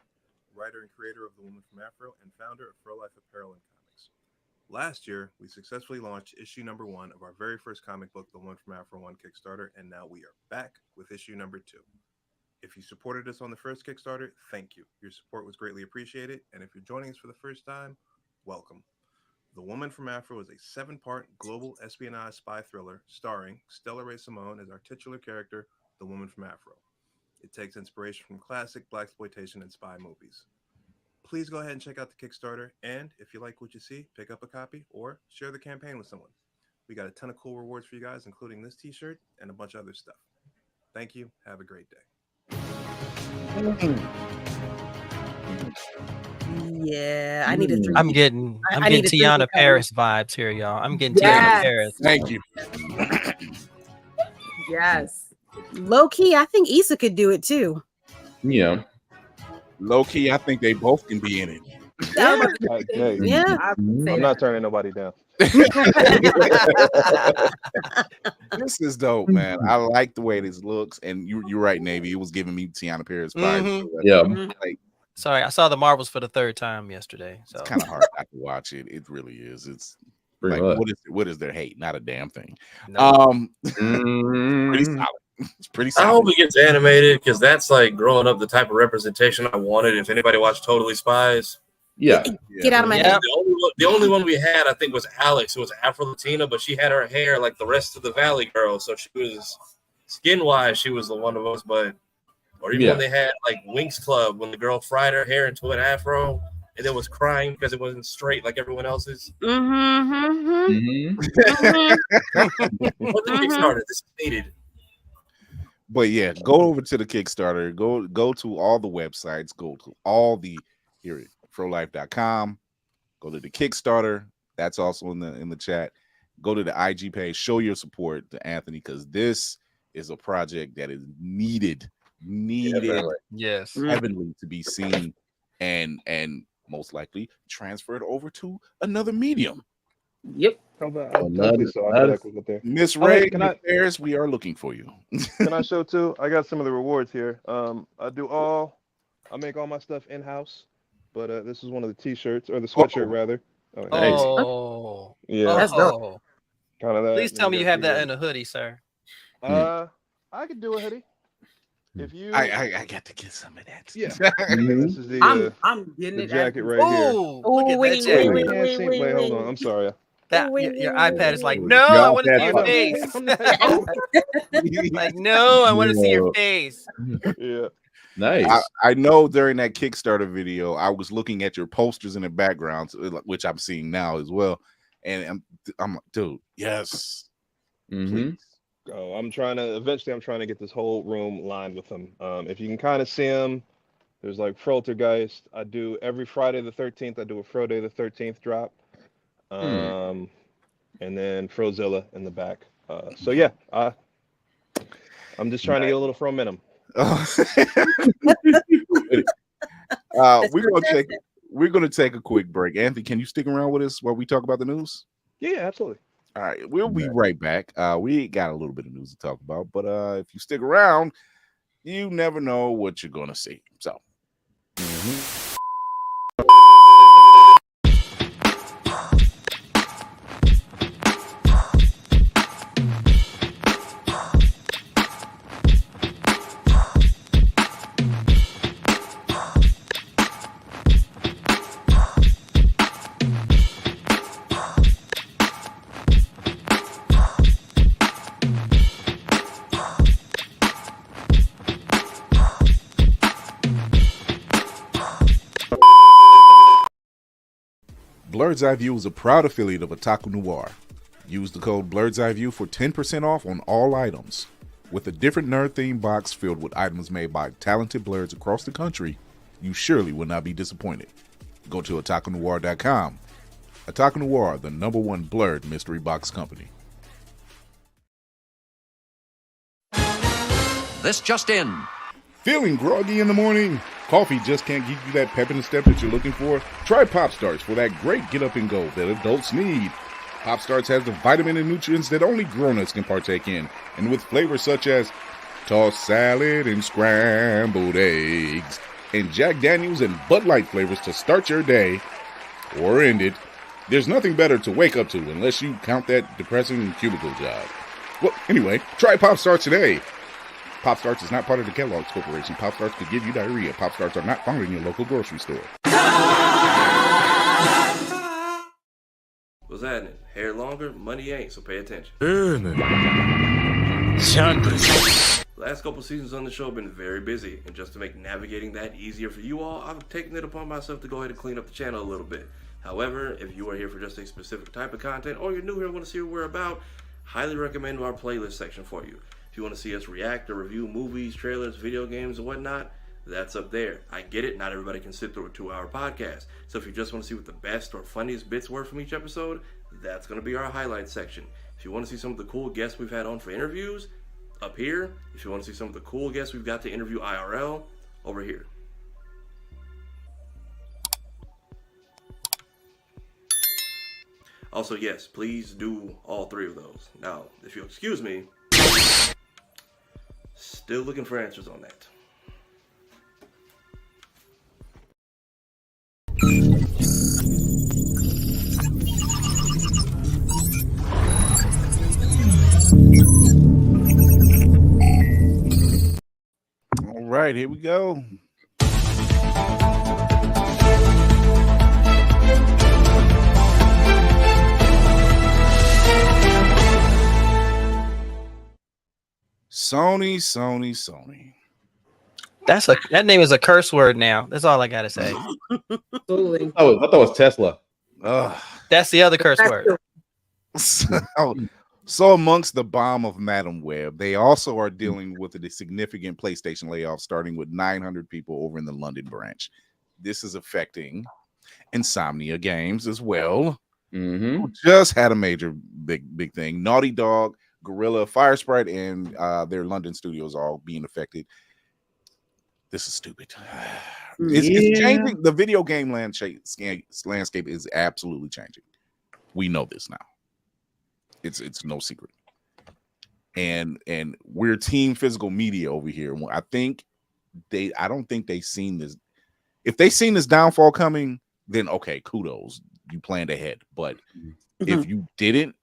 writer and creator of The Woman from Afro and founder of Fro Life Apparel and Comics. Last year, we successfully launched issue number 1 of our very first comic book, The Woman from Afro 1 Kickstarter, and now we are back with issue number 2. If you supported us on the first Kickstarter, thank you. Your support was greatly appreciated, and if you're joining us for the first time, welcome. The Woman from Afro is a 7-part global espionage spy thriller starring Stella Rae Simone as our titular character, The Woman from Afro. It takes inspiration from classic blaxploitation and spy movies. Please go ahead and check out the Kickstarter, and if you like what you see, pick up a copy or share the campaign with someone. We got a ton of cool rewards for you guys, including this t-shirt and a bunch of other stuff. Thank you. Have a great day. Yeah, I need to drink. I'm getting Tiana Paris vibes here, y'all. I'm getting Tiana Paris. Thank you. Yes. Low key, I think Issa could do it too. Yeah. Low key, I think they both can be in it. Yeah. I'm not turning nobody down. This is dope, man. I like the way this looks, and you're right, Navy. It was giving me Tiana Paris vibes. Yeah. Like, sorry, I saw the Marvels for the 3rd time yesterday. So it's kind of hard not to watch it. It really is. It's like, what is their hate? Not a damn thing. No. Pretty solid. It's pretty solid. I hope it gets animated because that's like growing up the type of representation I wanted. If anybody watched Totally Spies, Get out of my head. The only one we had, I think, was Alex, who was Afro-Latina, but she had her hair like the rest of the Valley girls, so she was skin-wise, she was the one of us. But or even when they had like Winx Club, when the girl fried her hair into an afro and then was crying because it wasn't straight like everyone else's. What the Kickstarter? This is needed. But yeah, go over to the Kickstarter. Go to all the websites. Go to all the here at frolife.com. Go to the Kickstarter. That's also in the chat. Go to the IG page. Show your support to Anthony because this is a project that is needed, yes, heavenly to be seen, and most likely transferred over to another medium. Yep. Hopefully so. I feel like we'll get there. Miss Oh, hey, Ray, can Miss I- Harris, we are looking for you. Can I show too? I got some of the rewards here. I make all my stuff in house, but this is one of the T-shirts or the sweatshirt rather. Oh, Nice. Oh, yeah, That's dope. oh. kind of that. Please Then tell me you got have the, that in a hoodie, sir. I could do a hoodie. If you, I got to get some of that. yeah. And then this is the I'm getting the it. jacket right here. Oh, Oh, look at wait, that jacket. wait, Can't see- wait, hold on. I'm sorry. That wait, your wait, iPad wait, is like, wait. no, I want to see I your know. face. I'm not- Like, no, I want to see your face. yeah. Nice. I know during that Kickstarter video, I was looking at your posters in the background, which I'm seeing now as well. And I'm like, dude, yes. Please. Oh, I'm trying to get this whole room lined with them. If you can kind of see them, there's like Froltergeist. I do every Friday the 13th. I do a Fro Day the 13th drop. And then Frozilla in the back. So yeah, I'm just trying to get a little Fro-menum. We're gonna take a quick break. Anthony, can you stick around with us while we talk about the news? Yeah, absolutely. All right, we'll be right back. We got a little bit of news to talk about, but if you stick around, you never know what you're gonna see. So. Blurred's Eye View is a proud affiliate of Otaku Noir. Use the code Blurred's Eye View for 10% off on all items. With a different nerd-themed box filled with items made by talented blurs across the country, you surely will not be disappointed. Go to otakunoir.com. Otaku Noir, the #1 blurred mystery box company. This just in. Feeling groggy in the morning? Coffee just can't give you that pep in the step that you're looking for? Try Pop Starts for that great get up and go that adults need. Pop Starts has the vitamin and nutrients that only grown-ups can partake in, and with flavors such as tossed salad and scrambled eggs, and Jack Daniels and Bud Light flavors to start your day or end it. There's nothing better to wake up to unless you count that depressing cubicle job. Well, anyway, try Pop Starts today. Pop Starts is not part of the Kellogg's Corporation. Pop Starts could give you diarrhea. Pop Starts are not found in your local grocery store. What's happening? Hair longer, money ain't, so pay attention. Last couple seasons on the show have been very busy, and just to make navigating that easier for you all, I've taken it upon myself to go ahead and clean up the channel a little bit. However, if you are here for just a specific type of content, or you're new here and want to see what we're about, highly recommend our playlist section for you. If you want to see us react or review movies, trailers, video games, and whatnot, that's up there. I get it, not everybody can sit through a 2-hour podcast. So if you just want to see what the best or funniest bits were from each episode, that's going to be our highlights section. If you want to see some of the cool guests we've had on for interviews, up here. If you want to see some of the cool guests we've got to interview IRL, over here. Also, yes, please do all 3 of those. Now, if you'll excuse me, still looking for answers on that. All right, here we go. Sony. That name is a curse word now. That's all I gotta say. Absolutely. Oh, I thought it was Tesla. That's the other curse word. So amongst the bomb of Madam Web, they also are dealing with a significant PlayStation layoff, starting with 900 people over in the London branch. This is affecting Insomnia Games as well. Who just had a major big thing. Naughty Dog, Gorilla, Firesprite, and their London studios all being affected. This is stupid. It's changing. The video game landscape is absolutely changing. We know this now. It's no secret. And we're team physical media over here. I don't think they've seen this. If they seen this downfall coming, then okay, kudos. You planned ahead. But if you didn't,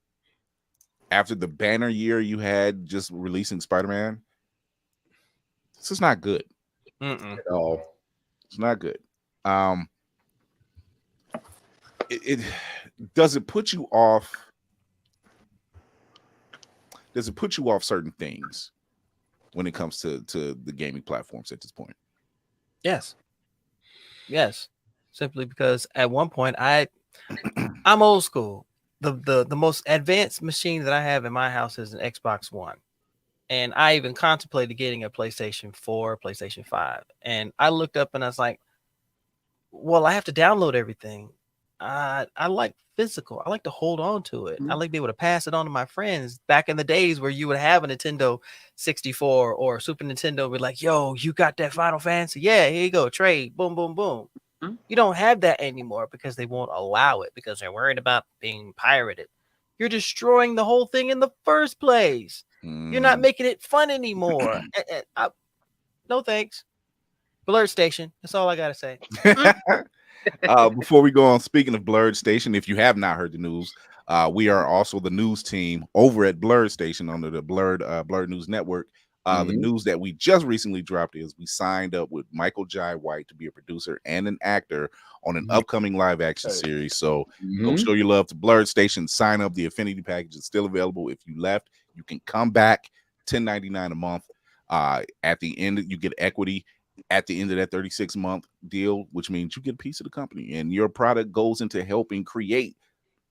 after the banner year you had just releasing Spider-Man, this is not good. Mm-mm. At all. It's not good. It does it put you off? Does it put you off certain things when it comes to the gaming platforms at this point? Yes. Simply because at one point I'm old school. The most advanced machine that I have in my house is an Xbox One. And I even contemplated getting a PlayStation 4, PlayStation 5. And I looked up and I was like, well, I have to download everything. I like physical. I like to hold on to it. I like to be able to pass it on to my friends. Back in the days where you would have a Nintendo 64 or Super Nintendo, be like, yo, you got that Final Fantasy? Yeah, here you go. Trade. Boom, boom, boom. You don't have that anymore because they won't allow it because they're worried about being pirated. You're destroying the whole thing in the first place. You're not making it fun anymore. No thanks. Blurred Station. That's all I gotta say. Before we go on, speaking of Blurred Station, if you have not heard the news, we are also the news team over at Blurred Station under the Blurred News Network. The news that we just recently dropped is we signed up with Michael Jai White to be a producer and an actor on an upcoming live action series. So go show your love to Blurred Station. Sign up. The Affinity package is still available. If you left, you can come back. $10.99 a month. At the end, you get equity at the end of that 36-month deal, which means you get a piece of the company, and your product goes into helping create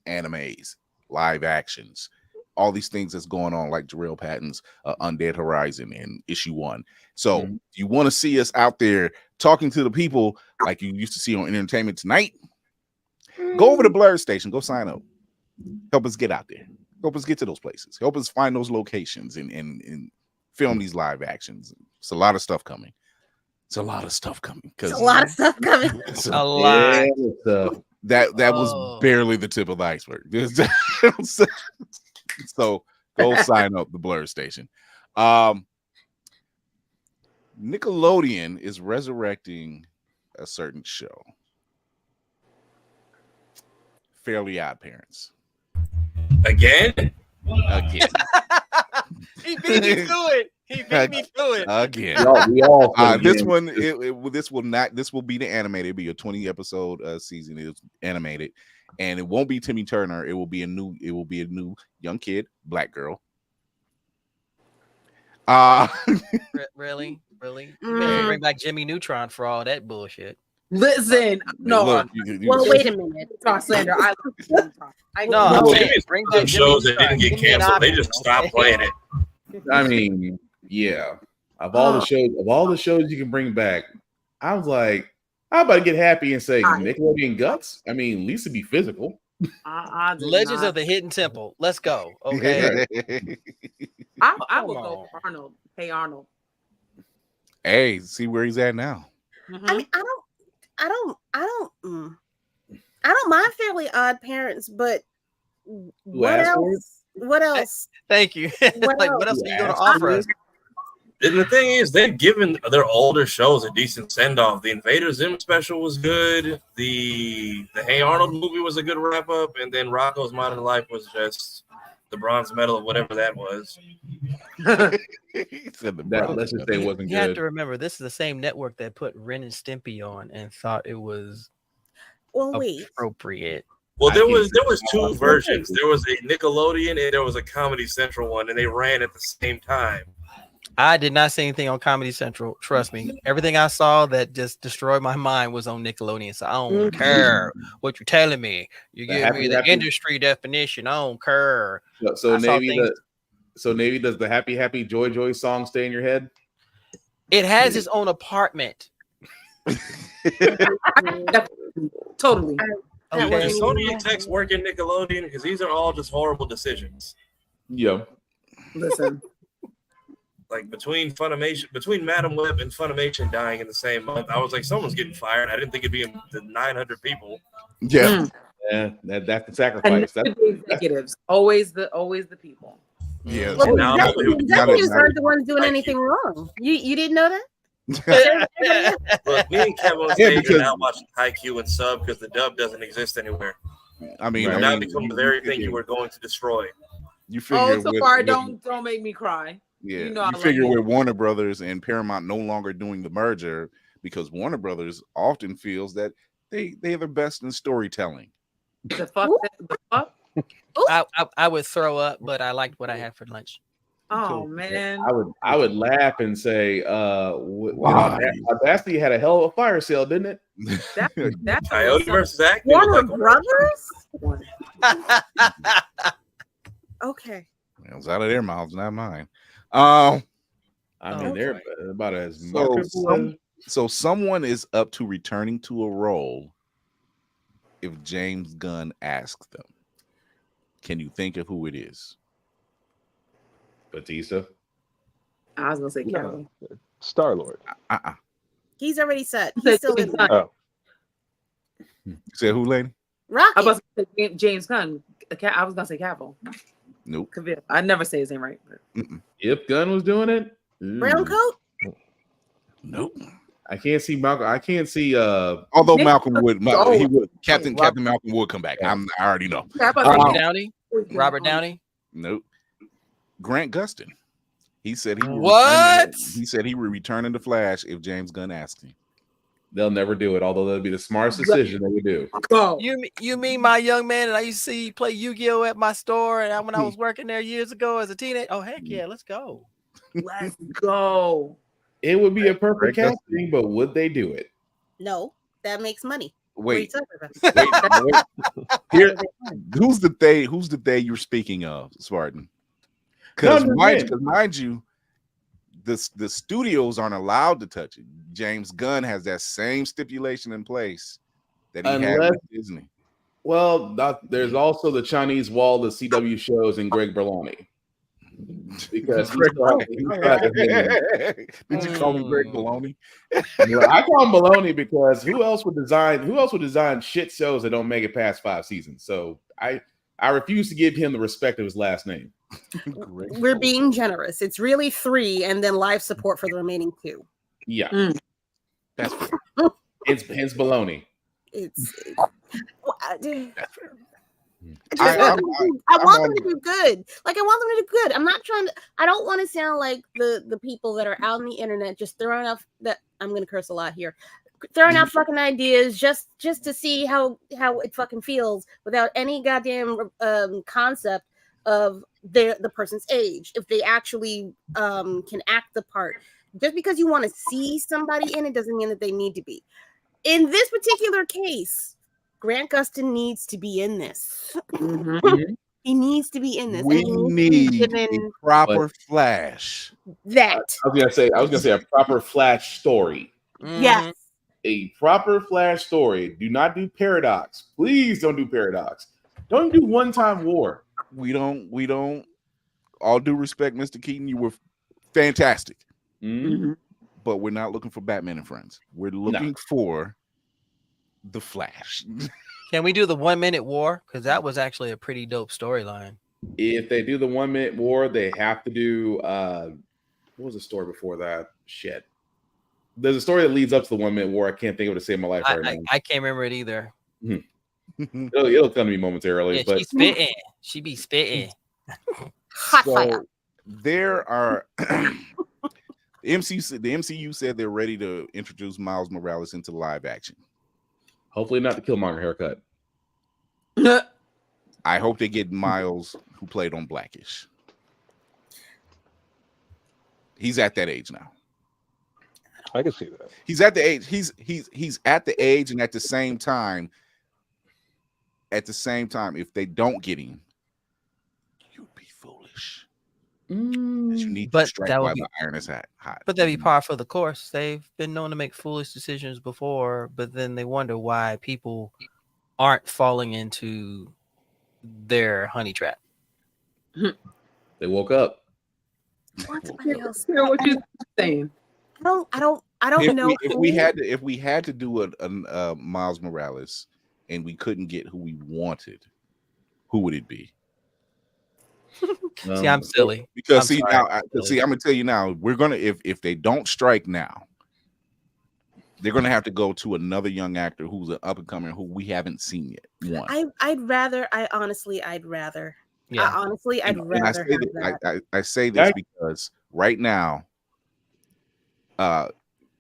animes, live actions, all these things that's going on, like Jarrell Patton's Undead Horizon and issue 1. So you want to see us out there talking to the people like you used to see on Entertainment Tonight, go over to Blurred Station, go sign up, help us get out there, help us get to those places, help us find those locations and film these live actions. It's a lot of stuff coming. It's a lot of stuff coming. It's a lot of stuff coming. A lot. That was barely the tip of the iceberg. So go sign up the Blur Station. Nickelodeon is resurrecting a certain show. Fairly Odd Parents. Again. He beat me to it. He beat me to it again. This will be the animated. It'll be a 20 episode season. It's animated, and it won't be Timmy Turner. It will be a new young kid, black girl. Really? You better bring back Jimmy Neutron for all that bullshit. Listen, no. Well, wait a minute. Talk slander. I bring back shows that didn't get canceled. They just stopped playing it. I mean, yeah. Of all the shows you can bring back, I was like, I'm about to get happy and say Nickelodeon Guts. I mean, at least it'd be physical. Legends of the Hidden Temple. Let's go. Okay. I will go for Arnold. Hey Arnold. Hey, see where he's at now. I mean, I don't mind Fairly Odd Parents, but what else? Thank you. What else are you going to offer us? And the thing is, they've given their older shows a decent send-off. The Invader Zim special was good. The Hey Arnold movie was a good wrap-up. And then Rocco's Modern Life was just the bronze medal of whatever that was. Let's just say it wasn't good. You have to remember, this is the same network that put Ren and Stimpy on and thought it was appropriate. Well, there was two versions. There was a Nickelodeon and there was a Comedy Central one, and they ran at the same time. I did not see anything on Comedy Central. Trust me. Everything I saw that just destroyed my mind was on Nickelodeon. So I don't care what you're telling me. You give me the industry definition. I don't care. So Navy, does the Happy Happy Joy Joy song stay in your head? It has its own apartment. Totally. Okay. Does Sony execs work in Nickelodeon? Because these are all just horrible decisions. Yeah. Listen. Like between Madam Web and Funimation dying in the same month, I was like, someone's getting fired. I didn't think it'd be the 900 people. Yeah. Yeah, that's the And sacrifice. the executives, always the people. Yeah. Well, now I'm the executives aren't the ones doing anything wrong. You didn't know that? Look, me and Kevin on stage are now watching Haikyuu and sub because the dub doesn't exist anywhere. I mean, You've now become the very thing you were going to destroy. You figure Oh, so far, don't make me cry. Yeah, you know I figure love with Warner Brothers and Paramount no longer doing the merger because Warner Brothers often feels that they're the best in storytelling. The fuck? I would throw up, but I liked what I had for lunch. Oh man, I would laugh and say, Audacity had a hell of a fire sale, didn't it? That Coyote versus Acme. Warner Brothers? Okay. It was out of their mouths, not mine. I mean, they're about as marketable. So someone is up to returning to a role if James Gunn asks them. Can you think of who it is? Batista. I was gonna say Kevin. Star-Lord. He's already set. He's still in there. Oh. You said who, lady? Rocket. I was gonna say James Gunn. I was gonna say Cavill. Nope. I never say his name right. If Gunn was doing it, Brown coat? Nope. I can't see Malcolm. I can't see. Although Malcolm would, he would. Captain Malcolm would come back. I already know. Robert Downey. Nope. Grant Gustin. He said he would he said he would return in the Flash if James Gunn asked him. They'll never do it, although that'd be the smartest decision they would do. You mean my young man that I used to see play Yu-Gi-Oh at my store and when I was working there years ago as a teenager? Oh heck yeah, let's go. Let's go. It would be a perfect casting, but would they do it? No, that makes money. Wait. Here, who's the they you're speaking of, Spartan? Because mind you, the studios aren't allowed to touch it. James Gunn has that same stipulation in place that he had with Disney. Well, there's also the Chinese wall, the CW shows, and Greg Berlanti. Because did you call me Greg Baloney? I call him Baloney because who else would design shit shows that don't make it past 5 seasons? So I refuse to give him the respect of his last name. We're being generous. It's really 3 and then live support for the remaining 2. Yeah. That's fair. It's hence Baloney. I want them to do good. Like I want them to do good. I'm not trying to. I don't want to sound like the people that are out on the internet just throwing out that I'm going to curse a lot here, throwing out fucking ideas just to see how it fucking feels without any goddamn concept of the person's age. If they actually can act the part, just because you want to see somebody in it doesn't mean that they need to be. In this particular case, Grant Gustin needs to be in this. Mm-hmm. He needs to be in this. We need a proper Flash. That I was gonna say a proper Flash story. Yes. A proper Flash story. Do not do Paradox. Please don't do Paradox. Don't do One-Time War. We don't. All due respect, Mr. Keaton, you were fantastic. Mm-hmm. But we're not looking for Batman and Friends. We're looking for the Flash. Can we do the 1 minute war? Because that was actually a pretty dope storyline. If they do the 1 minute war, they have to do what was the story before that? Shit. There's a story that leads up to the 1 minute war. I can't think of it to save my life right now. I can't remember it either. It'll come to me momentarily. Yeah, but she's spitting. She be spitting. Hot fire. There are the MCU said they're ready to introduce Miles Morales into live action. Hopefully not the Killmonger haircut. I hope they get Miles, who played on Blackish. He's at that age now. I can see that. He's at the age. He's at the age, and at the same time, if they don't get him, you'd be foolish. You need to strike while the iron is hot. But that'd be par for the course. They've been known to make foolish decisions before, but then they wonder why people aren't falling into their honey trap. They woke up. What else? What you saying? I don't know. If we had to do a Miles Morales, and we couldn't get who we wanted, who would it be? See, I'm silly. Because I'm I'm gonna tell you now, we're gonna if they don't strike now, they're gonna have to go to another young actor who's an up and coming who we haven't seen yet. One. I'd rather. Yeah. I'd rather have that. I say this because right now,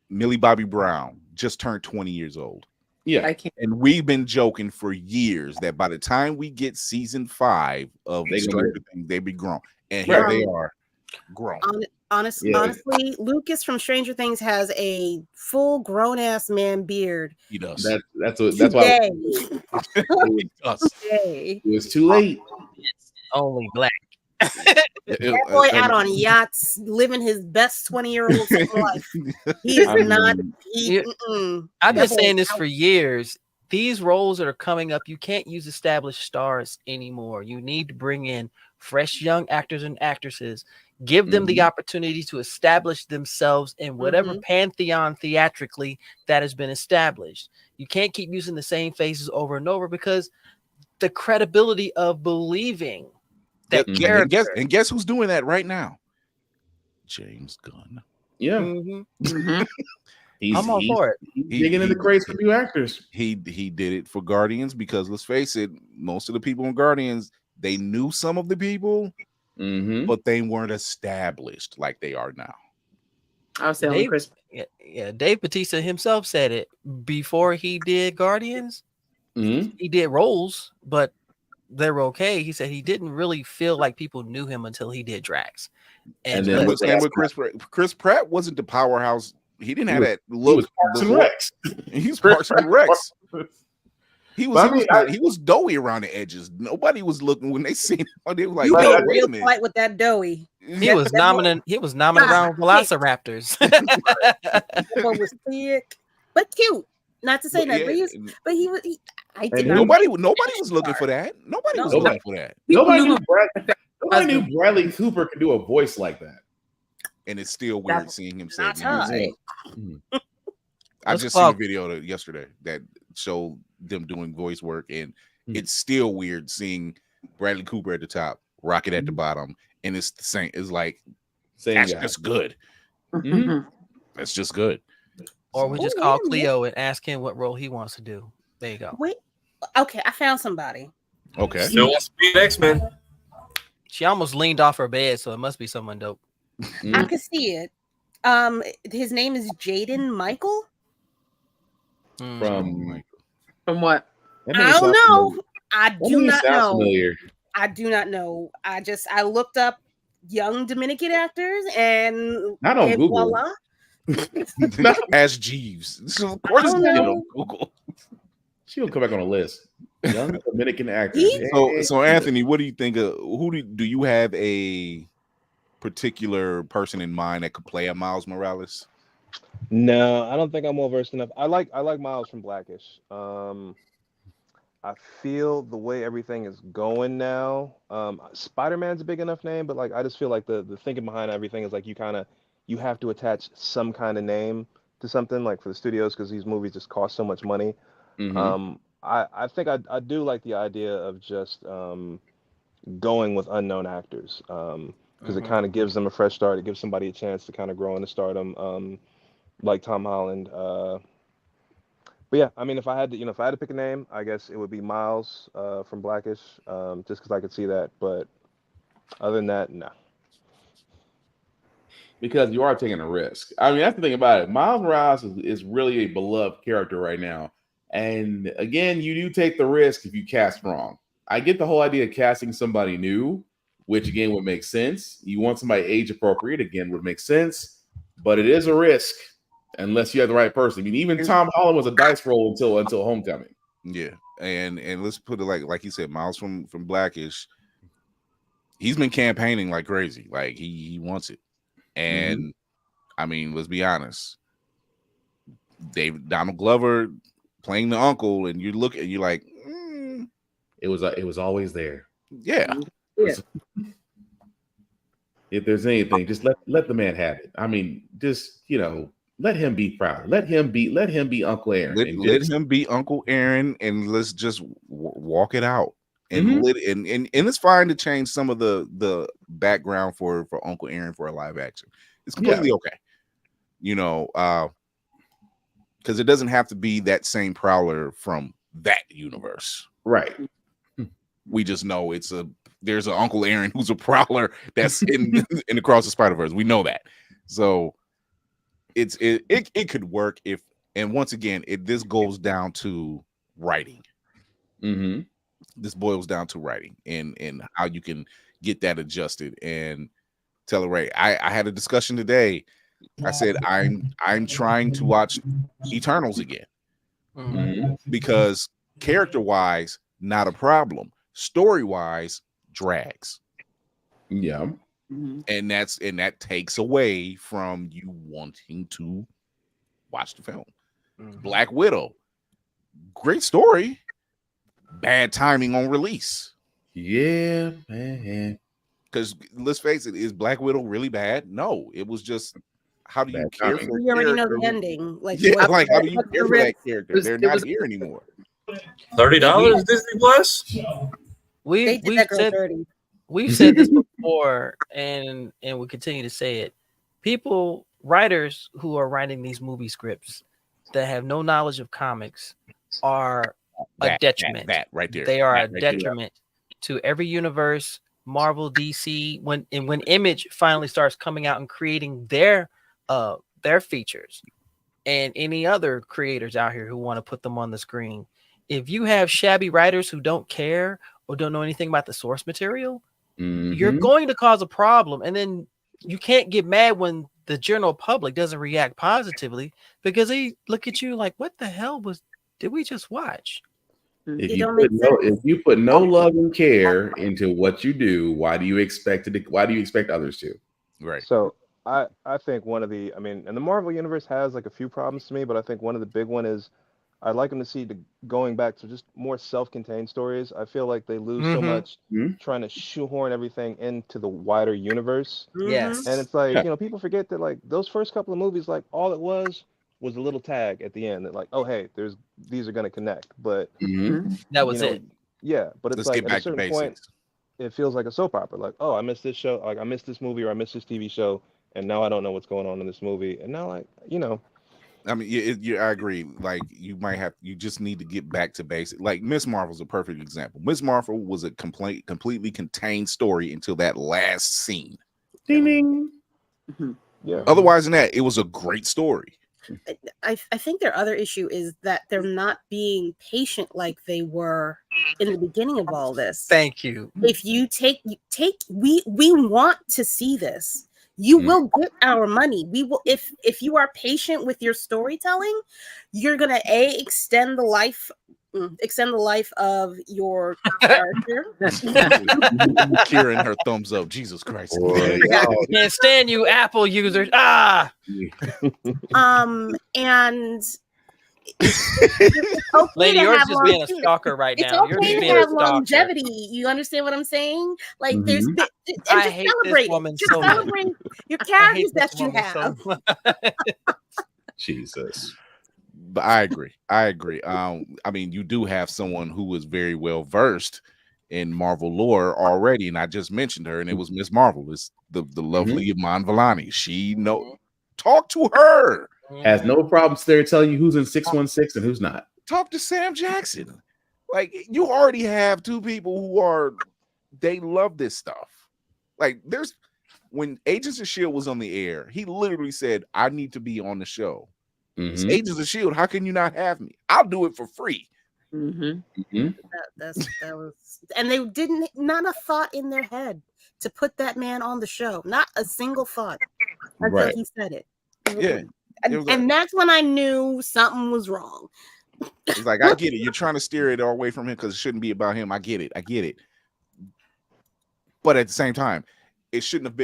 Millie Bobby Brown just turned 20 years old. Yeah, I can't. And we've been joking for years that by the time we get season 5 of Stranger Things, they be grown. And here they are, grown. Honestly, Lucas from Stranger Things has a full grown ass man beard. He does. That's why Today. it was too late. It's only black. That boy out on yachts, living his best 20-year-old life. He's not. I've been saying this for years. These roles that are coming up, you can't use established stars anymore. You need to bring in fresh young actors and actresses. Give them the opportunity to establish themselves in whatever pantheon theatrically that has been established. You can't keep using the same faces over and over because the credibility of believing that character. And guess who's doing that right now? James Gunn. Yeah. I'm all for it. He's digging in the crates for new actors. He did it for Guardians because let's face it, most of the people in Guardians, they knew some of the people, but they weren't established like they are now. I was telling Chris. Yeah, Dave Bautista himself said it before he did Guardians. He did roles, but they were okay. He said he didn't really feel like people knew him until he did Drax. And then with Chris Pratt wasn't the powerhouse. He didn't have that look. He was Parks and Rex. He's Parks and Rex. He was doughy around the edges. Nobody was looking when they seen him. They were like, you "Oh, wait real tight with that doughy." He was nominated around Velociraptors. What was thick but cute. Not to say that, but he was. Nobody was looking for that. Nobody was looking for that. Nobody knew Bradley Cooper could do a voice like that. And it's still weird seeing him say it. I just seen a video yesterday that showed them doing voice work, and it's still weird seeing Bradley Cooper at the top, Rocket at the bottom, and it's the same. It's like that's just good. That's just good. Or we just call Cleo and ask him what role he wants to do. There you go. Wait, okay, I found somebody. Okay, still wants to be an X-Men. She almost leaned off her bed, so it must be someone dope. I can see it. His name is Jaden Michael. From what? I don't know. I do not know. Familiar. I do not know. I looked up young Dominican actors and not on Google. Voila. Ask Jeeves. Of course, it's on Google. She'll come back on a list. Young Dominican actors. So Anthony, what do you think of? Do you have a particular person in mind that could play a Miles Morales? No, I don't think I'm well versed enough. I like Miles from Blackish. I feel the way everything is going now. Spider-Man's a big enough name, but like I just feel like the thinking behind everything is like you have to attach some kind of name to something like for the studios because these movies just cost so much money. I think I do like the idea of just going with unknown actors because it kind of gives them a fresh start. It gives somebody a chance to kind of grow into stardom, like Tom Holland. But yeah, I mean, if I had to pick a name, I guess it would be Miles from Blackish, just because I could see that. But other than that, no. Because you are taking a risk. I mean, that's the thing about it. Miles Morales is really a beloved character right now. And again, you do take the risk if you cast wrong. I get the whole idea of casting somebody new, which again would make sense. You want somebody age appropriate, again, would make sense. But it is a risk unless you have the right person. I mean, even Tom Holland was a dice roll until Homecoming. Yeah. And let's put it like you said, Miles from Blackish, he's been campaigning like crazy. Like he wants it. And I mean, let's be honest. Donald Glover playing the uncle, and you look and you're like, it was always there. Yeah. If there's anything, just let the man have it. I mean, just let him be proud. Let him be Uncle Aaron. Let him be Uncle Aaron, and let's just walk it out. And and it's fine to change some of the background for Uncle Aaron for a live action. It's completely okay, you know, because it doesn't have to be that same Prowler from that universe, right? We just know there's an Uncle Aaron who's a Prowler that's in Across the Spider-Verse. We know that, so it could work if. And once again, this goes down to writing. This boils down to writing and how you can get that adjusted. And Ray, I had a discussion today. I said I'm trying to watch Eternals again because character-wise, not a problem. Story-wise, drags. Yeah. And that takes away from you wanting to watch the film. Black Widow, great story, bad timing on release. Yeah, man. Because let's face it, is Black Widow really bad? No, it was just how do you care for? We already know the ending. Like, how do you care for that character? They're not here anymore. $30 Disney Plus. We've said this before, and we continue to say it. Writers who are writing these movie scripts that have no knowledge of comics are a detriment. That right there. They are a detriment to every universe, Marvel, DC. When Image finally starts coming out and creating their features, and any other creators out here who want to put them on the screen, if you have shabby writers who don't care or don't know anything about the source material, you're going to cause a problem. And then you can't get mad when the general public doesn't react positively because they look at you like, what the hell did we just watch? If you put no love and care into what you do, why do you expect others to? Right. So I think and the Marvel universe has like a few problems to me, but I think one of the big one is I'd like them to see going back to just more self-contained stories. I feel like they lose so much trying to shoehorn everything into the wider universe. Yes. And it's like, people forget that like those first couple of movies, like all it was a little tag at the end that like, oh, hey, these are going to connect. But that was it. Yeah. But it's like at a certain point, it feels like a soap opera. Like, oh, I missed this show. Like I missed this movie or I missed this TV show. And now I don't know what's going on in this movie. And now I mean, I agree. Like you just need to get back to basic. Like Miss Marvel's a perfect example. Miss Marvel was a completely contained story until that last scene. Ding ding. Yeah. Otherwise than that, it was a great story. I think their other issue is that they're not being patient like they were in the beginning of all this. Thank you. If you we want to see this. You will get our money. We will, if you are patient with your storytelling, you're gonna extend the life of your character. Kieran, her thumbs up. Jesus Christ! Can't stand you, Apple users. And Lady, you're just being a stalker right now. It's okay to have longevity. You understand what I'm saying? Like there's I hate this woman so much. Your characters that you have. Jesus. But I agree. I mean, you do have someone who is very well versed in Marvel lore already, and I just mentioned her, and it was Miss Marvel. It's the lovely Iman Vellani. She talk to her. Has no problems there telling you who's in 616 and who's not. Talk to Sam Jackson. Like you already have two people they love this stuff. Like when Agents of S.H.I.E.L.D. was on the air, he literally said, I need to be on the show. It's Agents of S.H.I.E.L.D. How can you not have me? I'll do it for free. That was, and they not a thought in their head to put that man on the show. Not a single thought until he said it. Yeah. And that's when I knew something was wrong. It's like, I get it. You're trying to steer it all away from him because it shouldn't be about him. I get it. But at the same time, it shouldn't have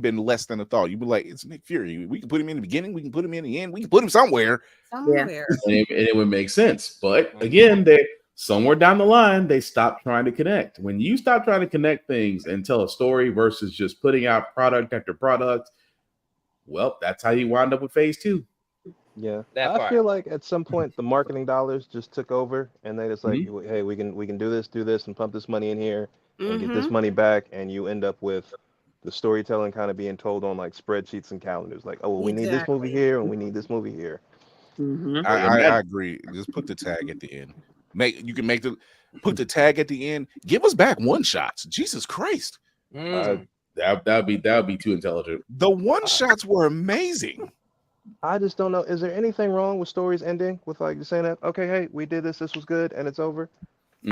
been less than a thought. You'd be like, it's Nick Fury. We can put him in the beginning. We can put him in the end. We can put him somewhere. And it would make sense. But again, somewhere down the line, they stop trying to connect. When you stop trying to connect things and tell a story versus just putting out product after product, well, that's how you wind up with phase 2. Yeah, That I part. feel like at some point the marketing dollars just took over, and they just like, hey, we can do this, and pump this money in here, and get this money back, and you end up with the storytelling kind of being told on like spreadsheets and calendars, like, oh, well, we need this movie Exactly. here, and we need this movie here. I agree. Just put the tag at the end. Put the tag at the end. Give us back one shots. Jesus Christ. That would be too intelligent. The one shots were amazing. I just don't know. Is there anything wrong with stories ending with like just saying that, okay, hey, we did this was good, and it's over?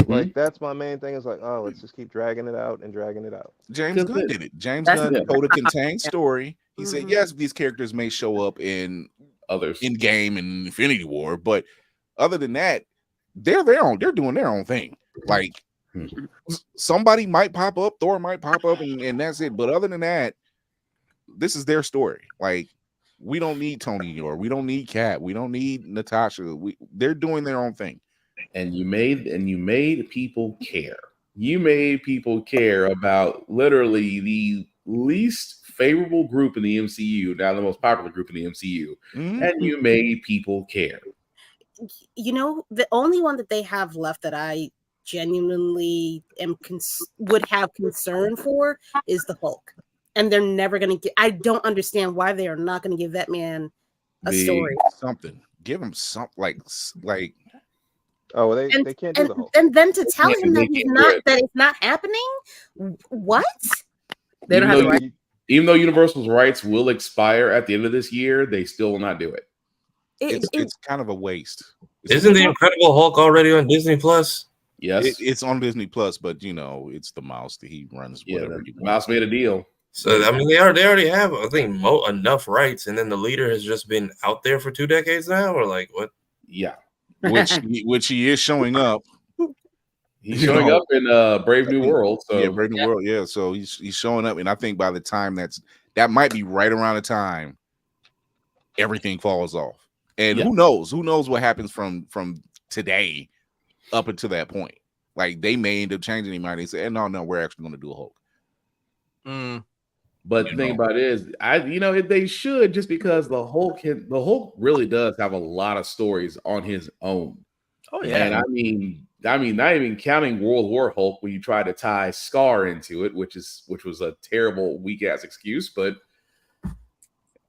Like that's my main thing. Is like, oh, let's just keep dragging it out and dragging it out. James Gunn did it. James Gunn told a contained story. He said, yes, these characters may show up in others in game and Infinity War, but other than that, they're doing their own thing. Like somebody might pop up, Thor might pop up, and that's it. But other than that, this is their story. Like, we don't need Tony or we don't need Kat, we don't need Natasha. They're doing their own thing. And you made people care. You made people care about literally the least favorable group in the MCU, now the most popular group in the MCU, and you made people care. You know, the only one that they have left that I genuinely would have concern for is the Hulk, and they're never going to get. I don't understand why they are not going to give that man a story. Something. Give him something like. Oh, well, they can't do the Hulk. And then to tell him that it's not happening. What? They don't have the right. Even though Universal's rights will expire at the end of this year, they still will not do it. It's kind of a waste. Isn't the Incredible Hulk already on Disney Plus? Yes, it's on Disney Plus, but you know, it's the mouse that he runs. Whatever the mouse made a deal. So I mean, they already have, I think, enough rights, and then the leader has just been out there for 2 decades now, or like what? Yeah, which he is showing up. He's showing up in Brave New World. So yeah, Brave New World. Yeah, so he's showing up, and I think by the time that might be right around the time everything falls off. And who knows what happens from today up until that point. Like, they may end up changing their mind. They say, no, we're actually going to do a Hulk. But the thing about it is, they should, just because the Hulk really does have a lot of stories on his own. Oh yeah, and I mean, not even counting World War Hulk when you try to tie Scar into it, which was a terrible weak ass excuse. But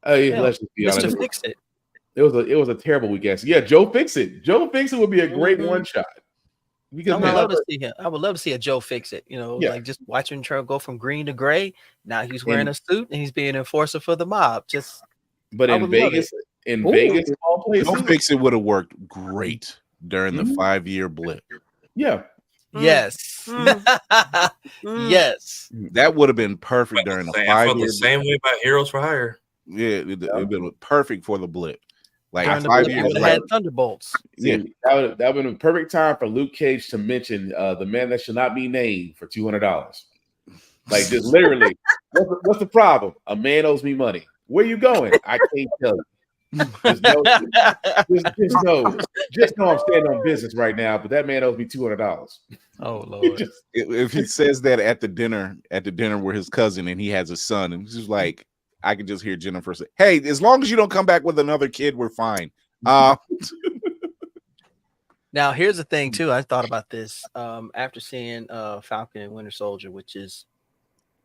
let's just be honest. Mr. Fix It. It was a terrible week ass. Yeah, Joe Fix It. Joe Fix It would be a great one shot. Because I would love to see a Joe Fix It. Like just watching him go from green to gray. Now he's wearing a suit and he's being an enforcer for the mob. But in Vegas, all places, Joe Fix It would have worked great during the 5-year blip. Yeah. Yes. Yes. That would have been perfect during the 5-year. The same way about Heroes for Hire. Yeah, it'd been perfect for the blip. Like during 5 years, had Thunderbolts. Yeah, that would have been a perfect time for Luke Cage to mention the man that should not be named for $200. Like, just literally, what's the problem? A man owes me money. Where you going? I can't tell you. Just know I'm standing on business right now, but that man owes me $200. Oh Lord! If he says that at the dinner with his cousin, and he has a son, and he's just like, I can just hear Jennifer say, "Hey, as long as you don't come back with another kid, we're fine." Now, here's the thing too. I thought about this after seeing Falcon and Winter Soldier, which is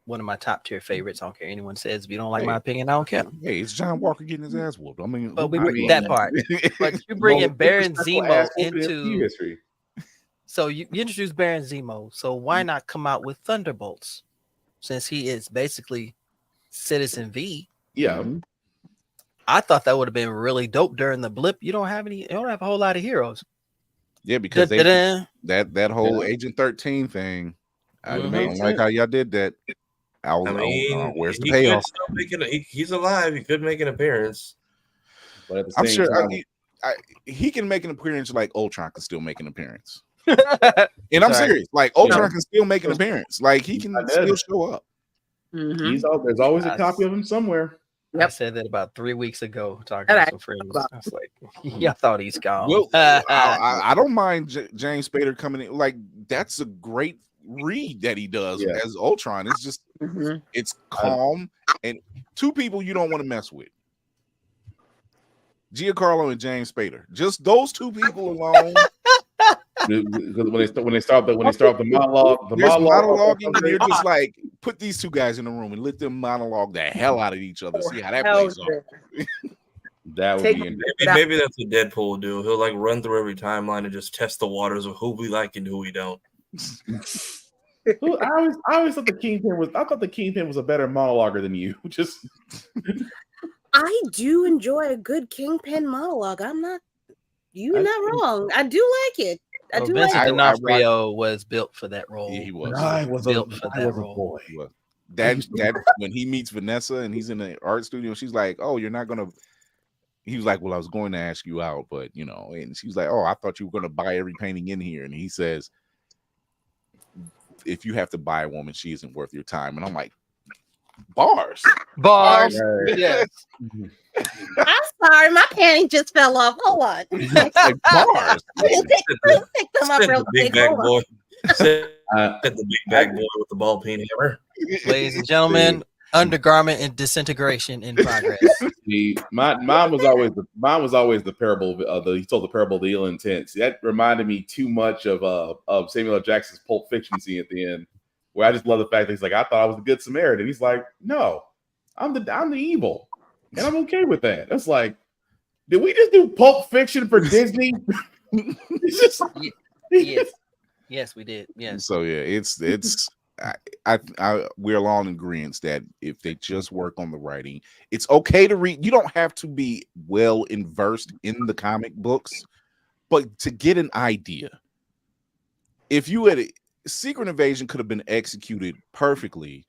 one of my top tier favorites. I don't care anyone says. If you don't like my opinion, I don't care. Hey, it's John Walker getting his ass whooped. I mean, but that part. But you bring in Baron Zemo into history. So you introduce Baron Zemo. So why not come out with Thunderbolts, since he is basically Citizen V? Yeah. I thought that would have been really dope during the blip. You don't have a whole lot of heroes. Yeah, because that whole Agent 13 thing. I don't like how y'all did that. Where's the payoff? He's alive. He could make an appearance. But at the I'm same sure time, he can make an appearance like Ultron can still make an appearance. And I'm serious. Like, Ultron can still make an appearance. Like, he can still show up. There's always a copy of him somewhere. I said that about 3 weeks ago, talking to some friends. I was like, I thought he's gone. Well, I don't mind James Spader coming in. Like, that's a great read that he does as Ultron. It's just it's calm, and two people you don't want to mess with. Giancarlo and James Spader. Just those two people alone. When they start the monologue, There's monologuing, and you're just like, put these two guys in the room and let them monologue the hell out of each other. See how that plays out. That would be maybe that's what Deadpool will do. He'll like run through every timeline and just test the waters of who we like and who we don't. I always thought the Kingpin was. I thought the Kingpin was a better monologuer than you. Just. I do enjoy a good Kingpin monologue. You're not wrong. I do like it. I do Vincent like it. D'Onofrio was built for that role. Yeah, he was. I was built for that role. Boy. That when he meets Vanessa and he's in the art studio, she's like, "Oh, you're not gonna." He was like, "Well, I was going to ask you out, but you know," and she was like, "Oh, I thought you were gonna buy every painting in here," and he says, "If you have to buy a woman, she isn't worth your time." And I'm like, bars. Yes. I'm sorry, my panty just fell off. Hold on. Like bars. Pick them up real quick. Big bag boy. Set the big bag boy with the ball peen hammer. Ladies and gentlemen, undergarment and disintegration in progress. Mine was always the parable of he told the parable of the ill intent. See, that reminded me too much of Samuel L. Jackson's Pulp Fiction scene at the end, where I just love the fact that he's like, I thought I was the good Samaritan. He's like, no, I'm the evil, and I'm okay with that. That's like, did we just do Pulp Fiction for Disney? Yes, we did. Yes. So yeah, it's we're all in agreement that if they just work on the writing, it's okay to read. You don't have to be well versed in the comic books, but to get an idea. If you had Secret Invasion could have been executed perfectly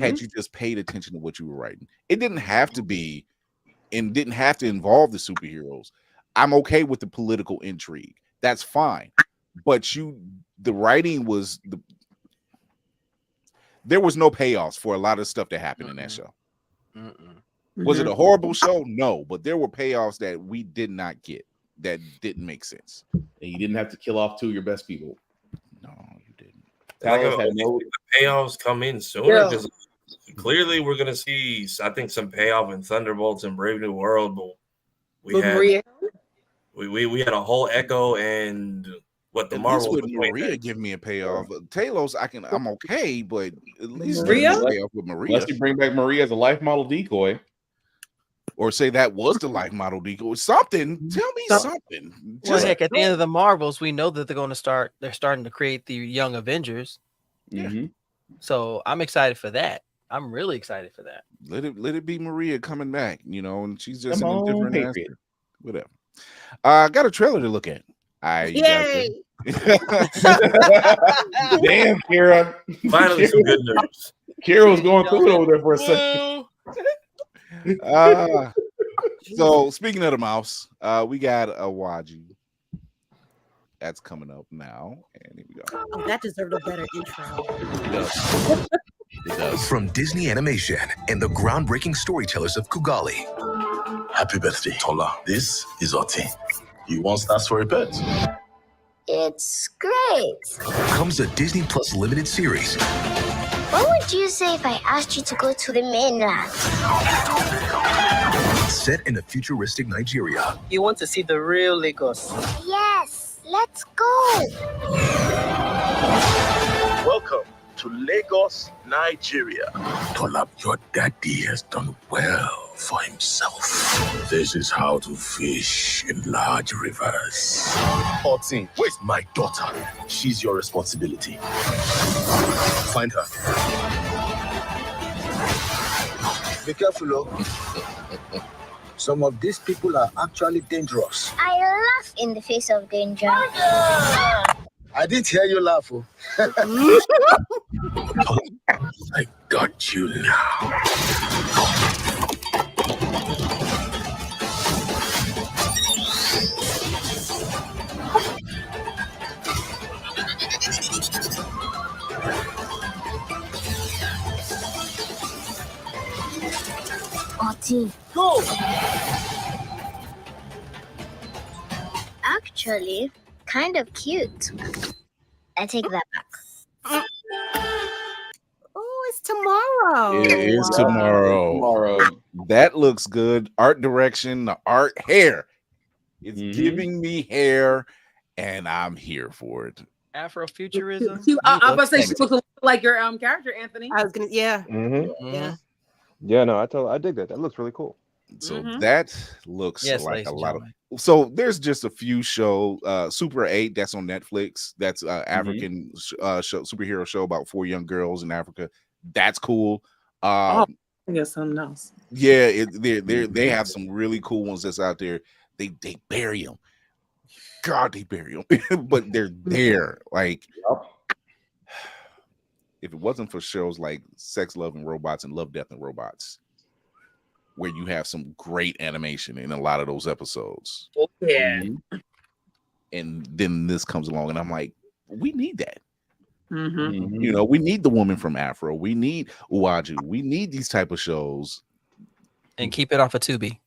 had you just paid attention to what you were writing. It didn't have to be and didn't have to involve the superheroes. I'm okay with the political intrigue. That's fine. But the writing was there was no payoffs for a lot of stuff that happened in that show. Was it a horrible show? No, but there were payoffs that we did not get that didn't make sense. And you didn't have to kill off two of your best people. No, you didn't. The payoffs come in sooner because clearly we're gonna see. I think some payoff in Thunderbolts and Brave New World, but we had a whole Echo and what the at Marvel least with Maria give me a payoff. Talos, I'm okay, but at least Maria payoff with Maria. Unless you bring back Maria as a life model decoy, or say that was the life model decoy. Something. Tell me something. Well, heck, at the end of the Marvels, we know that they're starting to create the Young Avengers. Yeah. So I'm excited for that. I'm really excited for that. Let it be Maria coming back, and she's just in a different aspect. Whatever. I got a trailer to look at. Yay! Damn, Kira. Finally, some good news. Kira was going through it over there for a second. So speaking of the mouse, we got a Waji that's coming up now, and here we go. Oh, that deserved a better intro. It does. From Disney Animation and the groundbreaking storytellers of Kugali. Happy birthday, Tola. This is Oti. You want stars for a pet? It's great. Comes a Disney Plus limited series. What would you say if I asked you to go to the mainland? Set in a futuristic Nigeria. You want to see the real Lagos? Yes, let's go. Welcome to Lagos, Nigeria. Tola, your daddy has done well for himself. This is how to fish in large rivers. Oti, Where's my daughter? She's your responsibility. Find her. Be careful, oh. Some of these people are actually dangerous. I laugh in the face of danger. I didn't hear you laugh. Oh. I got you now. Oti. Go! Actually, kind of cute. I take that back. Oh, it's tomorrow. It is tomorrow. That looks good. Art direction, the art, hair. It's giving me hair, and I'm here for it. Afrofuturism. I'm about to say she looks a little like your character, Anthony. I was gonna, yeah. Yeah. Yeah, no, I dig that. That looks really cool. So that looks Yes, like ladies a and lot of. gentlemen. So there's just a few Super 8 that's on Netflix. That's African superhero show about 4 young girls in Africa. That's cool. I guess something else. Yeah, they have some really cool ones that's out there. They bury them. God, they bury them, but they're there. Like, if it wasn't for shows like Sex, Love, and Robots and Love, Death, and Robots, where you have some great animation in a lot of those episodes. Oh, yeah. And then this comes along, and I'm like, we need that. Mm-hmm. You know, we need the woman from Afro. We need Uwaju. We need these type of shows. And keep it off of Tubi.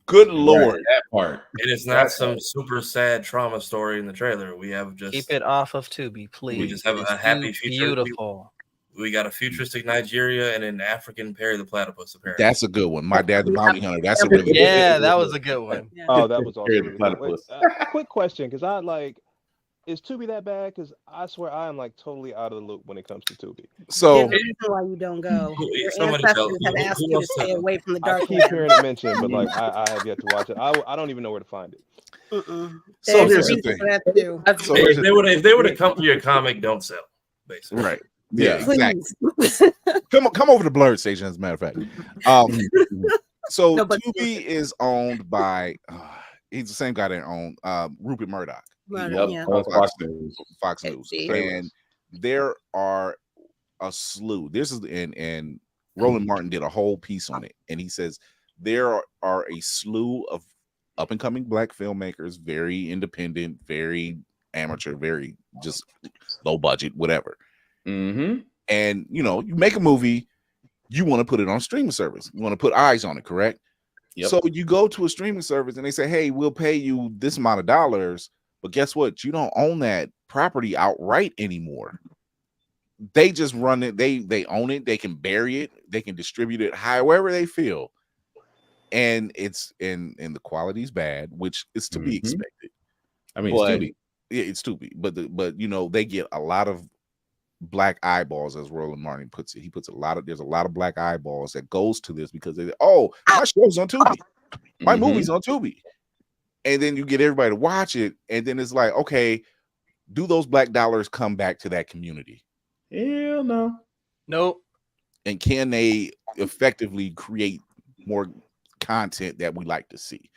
Good Lord. That part. And it's not some super sad trauma story in the trailer. We have just Keep it off of Tubi, please. We just have It's a happy too future. beautiful. We got a futuristic Nigeria and an African Perry the Platypus. Apparently, That's a good one. My Dad's a Bounty Hunter. That's a really good one. That was a good one. Oh, that was also Perry really the good. Platypus. Quick question, because is Tubi that bad? Because I swear I am like totally out of the loop when it comes to Tubi. So there's a reason why you don't go. Your ancestors have asked you to stay away from the I dark. keep hearing it mentioned, but like I have yet to watch it. I don't even know where to find it. So There's here's a the reason thing. for that too. So if they would have come for your comic, don't sell. Basically, right? Yeah, Please. exactly. come over to Blurred Station, as a matter of fact. So No, but- Tubi is owned by he's the same guy that owned Rupert Murdoch. Yeah. Fox News. See. And there are a slew. This is and Roland Martin did a whole piece on it, and he says there are a slew of up and coming Black filmmakers, very independent, very amateur, very just low budget, whatever. And you know, you make a movie, you want to put it on a streaming service, you want to put eyes on it, correct? So you go to a streaming service and they say, hey, we'll pay you this amount of dollars, but guess what? You don't own that property outright anymore. They just run it, they own it, they can bury it, they can distribute it however they feel. And it's and the quality's bad, which is to be expected. I mean, but, it's Tubi. Yeah, it's Tubi, but you know, they get a lot of Black eyeballs, as Roland Martin puts it. He puts there's a lot of Black eyeballs that goes to this because my show's on Tubi, my movie's on Tubi, and then you get everybody to watch it, and then it's like, okay, do those Black dollars come back to that community? Hell no. Nope. And can they effectively create more content that we like to see?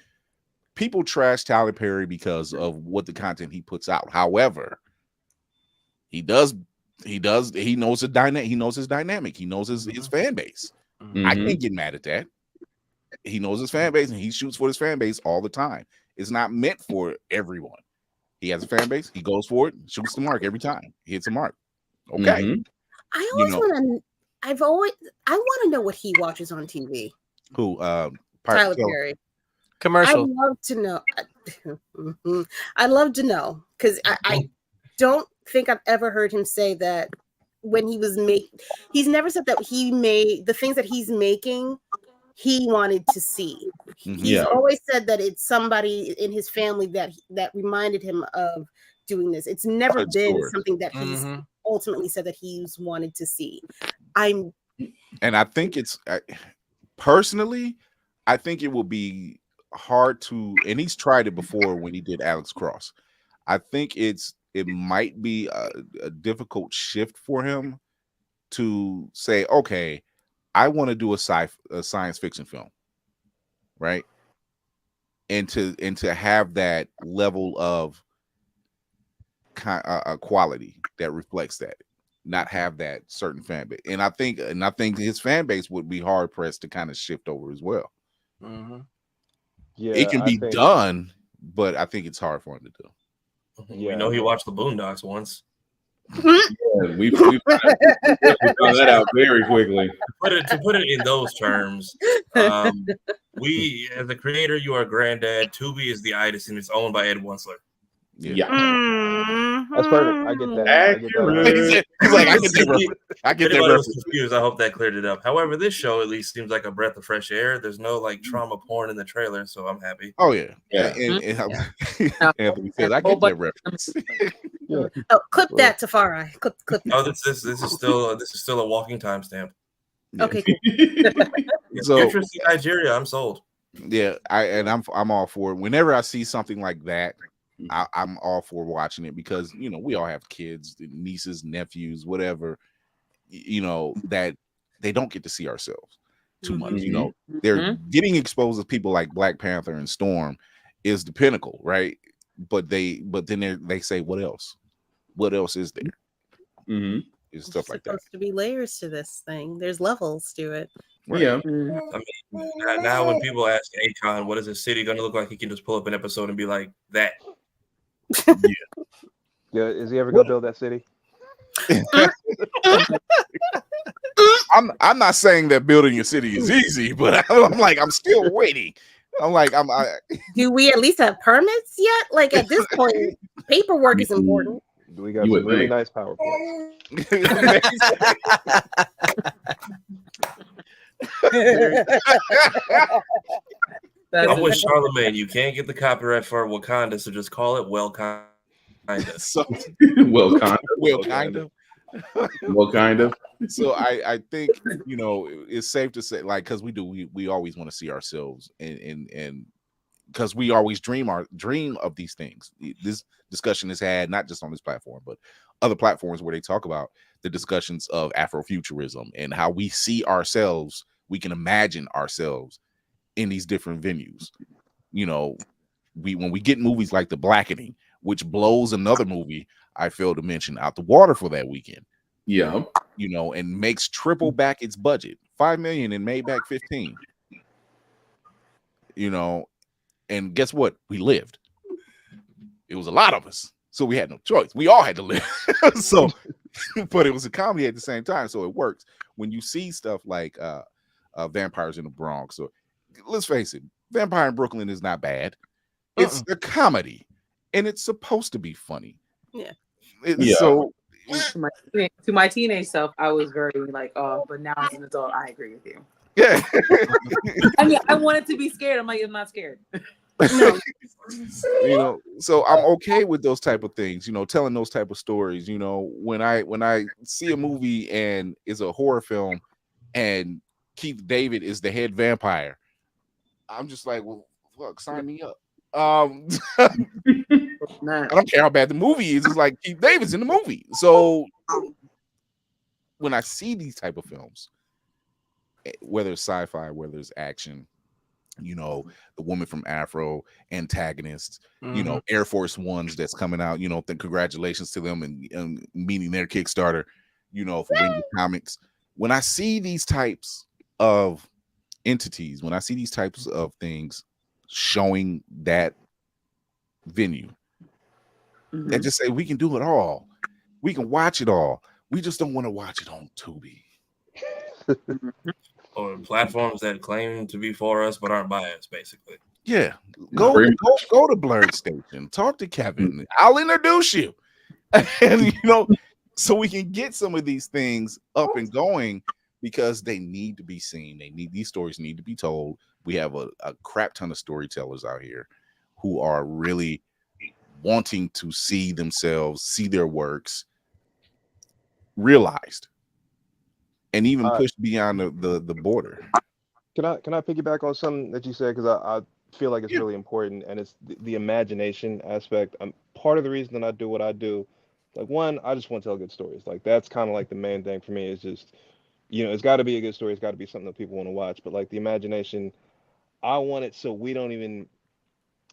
People trash Tyler Perry because of what the content he puts out. However, he knows his dynamic. He knows his dynamic. He knows his fan base. I can't get mad at that. He knows his fan base and he shoots for his fan base all the time. It's not meant for everyone. He has a fan base. He goes for it, shoots the mark every time. He hits a mark. Okay. I always want to know what he watches on TV. Who? Tyler Perry. Commercial. I'd love to know. I'd love to know because I don't think I've ever heard him say that when he was he's never said that he made the things that he's making he wanted to see. He's always said that it's somebody in his family that reminded him of doing this. It's never been something that he's ultimately said that he's wanted to see. And I think it's personally, I think it will be hard to, and he's tried it before when he did Alex Cross. I think it might be a difficult shift for him to say, okay, I want to do a science fiction film, right? And to have that level of quality that reflects that, not have that certain fan base. And I think his fan base would be hard pressed to kind of shift over as well. Yeah, it can be done, but I think it's hard for him to do. We know he watched the Boondocks once. We found that out very quickly. To put it in those terms, we, as a creator, you are granddad. Tubi is the itis, and it's owned by Ed Wensler. Yeah. That's perfect. I get that. I get that. He's like, I get that. I get that. Anybody was confused. I hope that cleared it up. However, this show at least seems like a breath of fresh air. There's no like trauma porn in the trailer, so I'm happy. Oh yeah, yeah. Anthony says, I get that reference. Oh, clip that to Far Eye. Clip that. Oh, this is still a walking timestamp. Okay, cool. So interesting Nigeria. I'm sold. Yeah, I'm all for it. Whenever I see something like that, I'm all for watching it because we all have kids, nieces, nephews, whatever. That they don't get to see ourselves too much. They're getting exposed to people like Black Panther and Storm is the pinnacle, right? But then they say, what else? What else is there? It's stuff like that. Supposed to be layers to this thing. There's levels to it. Right. Yeah. I mean, now when people ask Akon, what is a city going to look like? He can just pull up an episode and be like, that. Yeah. Is he ever going to build that city? I'm not saying that building a city is easy, but I'm still waiting. Do we at least have permits yet? Like at this point, paperwork is important. We got some really nice PowerPoints. I wish Charlemagne, you can't get the copyright for Wakanda, so just call it Wakanda. Wakanda. So I think it's safe to say, like, because we always want to see ourselves and because we always dream of these things. This discussion is had not just on this platform, but other platforms where they talk about the discussions of Afrofuturism and how we see ourselves. We can imagine ourselves in these different venues. When we get movies like The Blackening, which blows another movie I failed to mention out the water for that weekend. Yeah. And makes triple back its budget, $5 million and made back 15. And guess what? We lived. It was a lot of us, so we had no choice. We all had to live. So, but it was a comedy at the same time, so it works. When you see stuff like Vampires in the Bronx, or let's face it, Vampire in Brooklyn is not bad. It's a comedy, and it's supposed to be funny. Yeah. So to my teenage self, I was very like, oh, but now as an adult, I agree with you. Yeah. I mean, I wanted to be scared. I'm like, I'm not scared. No. So I'm okay with those type of things, telling those type of stories. When I see a movie and it's a horror film and Keith David is the head vampire, I'm just like, well, fuck, sign me up. I don't care how bad the movie is. It's like Keith David's in the movie. So when I see these type of films, whether it's sci-fi, whether it's action, the woman from A.F.R.O, antagonists, Air Force Ones that's coming out, congratulations to them and meeting their Kickstarter, for Wing Comics. When I see these types of entities, when I see these types of things showing that venue, they just say we can do it all. We can watch it all. We just don't want to watch it on Tubi. Or platforms that claim to be for us but aren't by us, basically. Yeah. Go to Blurred Station. Talk to Kevin. I'll introduce you. And so we can get some of these things up and going because they need to be seen. These stories need to be told. We have a crap ton of storytellers out here who are really wanting to see themselves, see their works realized, and even pushed beyond the border. Can I piggyback on something that you said, because I feel like it's really important, and it's the imagination aspect. Part of the reason that I do what I do, like, one, I just want to tell good stories. Like, that's kind of like the main thing for me, is just, it's got to be a good story. It's got to be something that people want to watch. But like the imagination, I want it so we don't even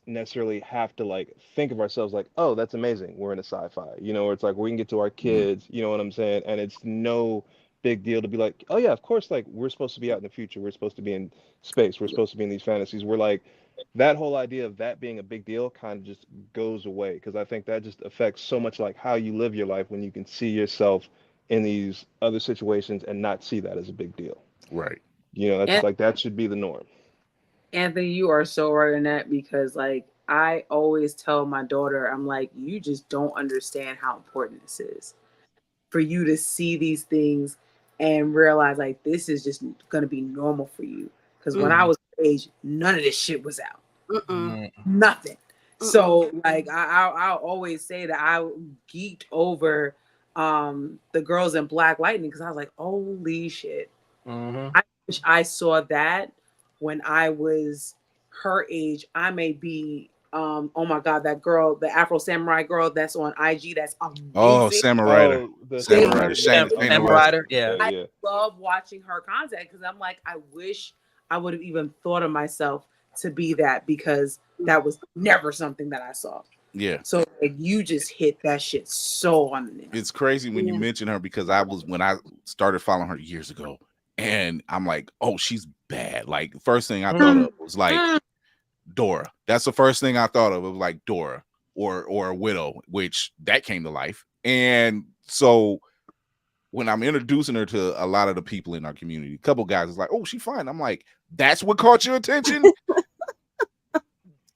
necessarily have to like think of ourselves like, oh, that's amazing, we're in a sci-fi, where it's like we can get to our kids, you know what I'm saying, and it's no big deal to be like, oh yeah, of course, like we're supposed to be out in the future, we're supposed to be in space, we're supposed to be in these fantasies. We're like, that whole idea of that being a big deal kind of just goes away, because I think that just affects so much like how you live your life when you can see yourself in these other situations and not see that as a big deal. Right. That's like, that should be the norm. Anthony, you are so right in that, because like I always tell my daughter, I'm like, you just don't understand how important this is for you to see these things and realize like this is just gonna be normal for you. Because when I was age, none of this shit was out. Nothing. So like I'll always say that I geeked over the Girls in Black Lightning because I was like, holy shit. I wish I saw that when I was her age. I may be oh my god, that girl, the Afro Samurai girl that's on IG, that's amazing. Oh, Samurai. Samurai. Yeah. I love watching her content because I'm like, I wish I would have even thought of myself to be that, because that was never something that I saw. Yeah. So like, you just hit that shit so on the nail. It's crazy when you mention her, because when I started following her years ago, and I'm like, oh, she's bad. Like, first thing I thought of was like Dora. That's the first thing I thought of. It was like Dora or a widow, which that came to life. And so when I'm introducing her to a lot of the people in our community, a couple guys is like, oh, she's fine. I'm like, that's what caught your attention?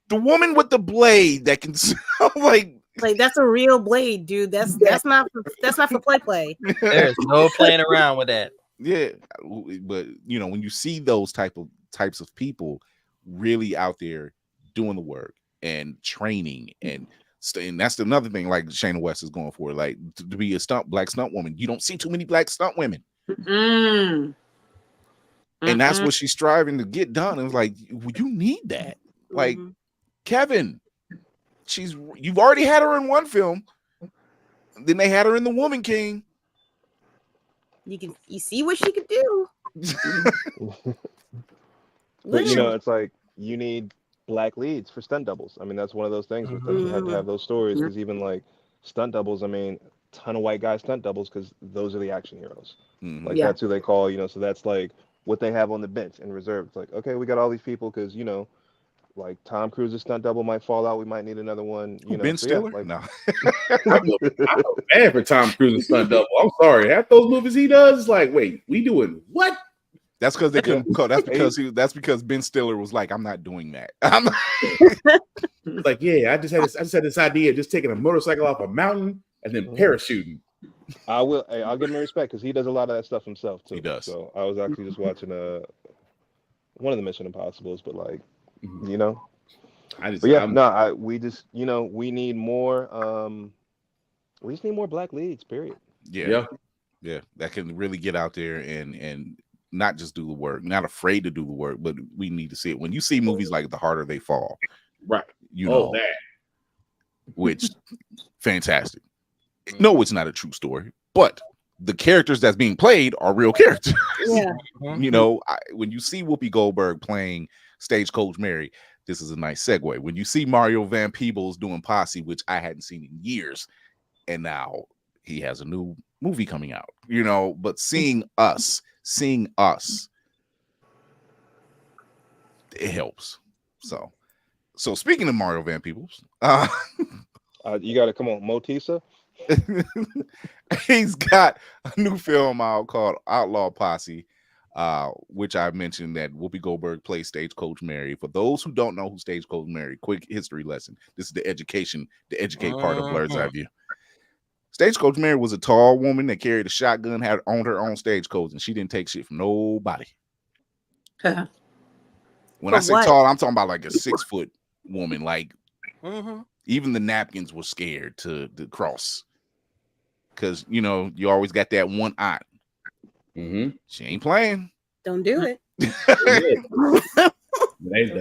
The woman with the blade that can like that's a real blade, dude. That's not for play. There's no playing around with that. Yeah, but you know, when you see those types of people really out there doing the work and training, and that's another thing like Shayna West is going for, like to be a black stunt woman. You don't see too many black stunt women. And that's what she's striving to get done. And it's like, you need that. Like Kevin, you've already had her in one film. Then they had her in The Woman King. You see what she could do. But you know, it's like you need black leads for stunt doubles. I mean, that's one of those things. You have to have those stories, because even like stunt doubles, I mean, a ton of white guys stunt doubles because those are the action heroes. Like that's who they call, you know, so that's like what they have on the bench in reserve. It's like, okay, we got all these people because, you know, like Tom Cruise's stunt double might fall out. We might need another one. You know, Ben so Stiller? like, No. I feel bad for Tom Cruise's stunt double. I'm sorry. Half those movies he does is like, wait, we doing what? That's because they couldn't. That's because Ben Stiller was like, I'm not doing that. Like, yeah, I just had this idea of just taking a motorcycle off a mountain and then parachuting. I'll give him respect because he does a lot of that stuff himself too. He does. So I was actually just watching one of the Mission Impossibles, but like, you know, we just, you know, we need more. We just need more black leads. Period. Yeah, that can really get out there and not just do the work, not afraid to do the work, but we need to see it. When you see movies like The Harder They Fall, right? You know that, which fantastic. No, it's not a true story, but the characters that's being played are real characters. Yeah. You know, when you see Whoopi Goldberg playing Stagecoach Mary, this is a nice segue. When you see Mario Van Peebles doing Posse, which I hadn't seen in years, and now he has a new movie coming out, you know, but seeing us, it helps. So speaking of Mario Van Peebles, you got to come on, Motisa. He's got a new film out called Outlaw Posse, which I mentioned that Whoopi Goldberg plays Stagecoach Mary. For those who don't know who Stagecoach Mary, quick history lesson. This is the educate part of Blur's Eye View. Stagecoach Mary was a tall woman that carried a shotgun, had owned her own stagecoach, and she didn't take shit from nobody. When I say tall, I'm talking about like a 6-foot woman. Like even the napkins were scared to cross, because you know you always got that one aunt. She ain't playing. Don't do it. That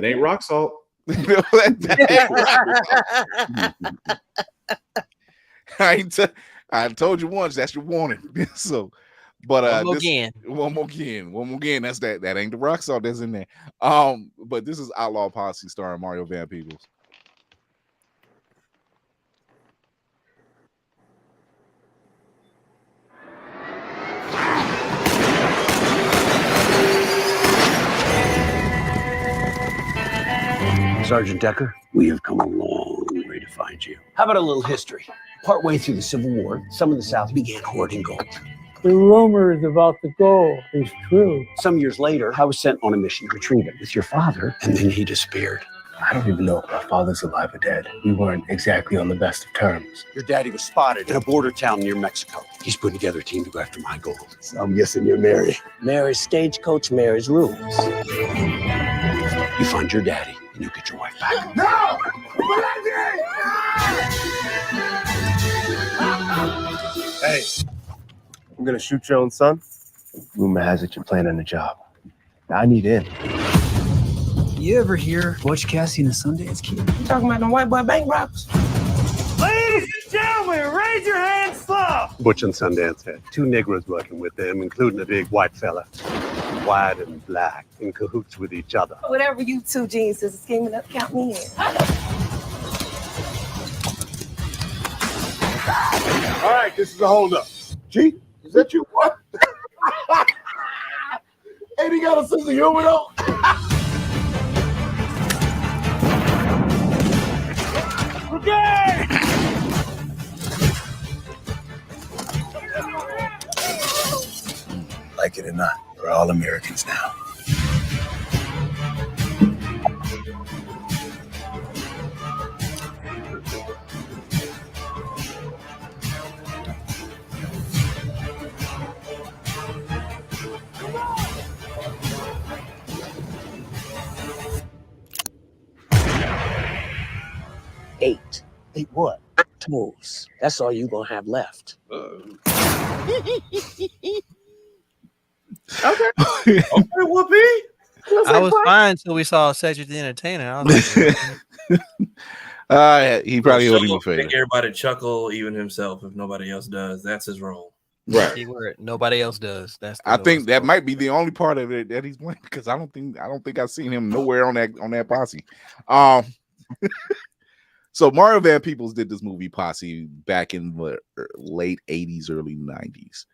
ain't rock salt. I told you once, that's your warning. So, but one more again. That's that ain't the rock salt that's in there. But this is Outlaw Posse starring Mario Van Peebles. Sergeant Decker, we have come a long way to find you. How about a little history? Partway through the Civil War, some of the South began hoarding gold. The rumors about the gold is true. Some years later, I was sent on a mission to retrieve it with your father, and then he disappeared. I don't even know if my father's alive or dead. We weren't exactly on the best of terms. Your daddy was spotted in a border town near Mexico. He's putting together a team to go after my gold. So I'm guessing you're Mary. Mary's stagecoach, Mary's rules. You find your daddy, and you get your wife back. No! Hey, I'm gonna shoot your own son. Rumor has it you're planning a job. I need in. You ever hear Butch Cassidy and the Sundance Kid? You talking about them white boy bank robbers? Ladies and gentlemen, raise your hands slow. Butch and Sundance had 2 Negroes working with them, including a big white fella. White and black, in cahoots with each other. Whatever you two geniuses are scheming up, count me in. All right, this is a holdup. G, is that you? What? Ain't he got a sense of humor though? Okay. Like it or not, we're all Americans now. Eight what? Toes. That's all you gonna have left. Okay, Whoopi. I was fine until we saw Cedric the Entertainer. I was like, he probably owed him a Make favor. everybody chuckle, even himself, if nobody else does. That's his role. Right. Keyword, nobody else does. That's the I think that might be the only part of it that he's playing because I don't think I've seen him nowhere on that posse. So Mario Van Peebles did this movie Posse back in the late 80s, early 90s.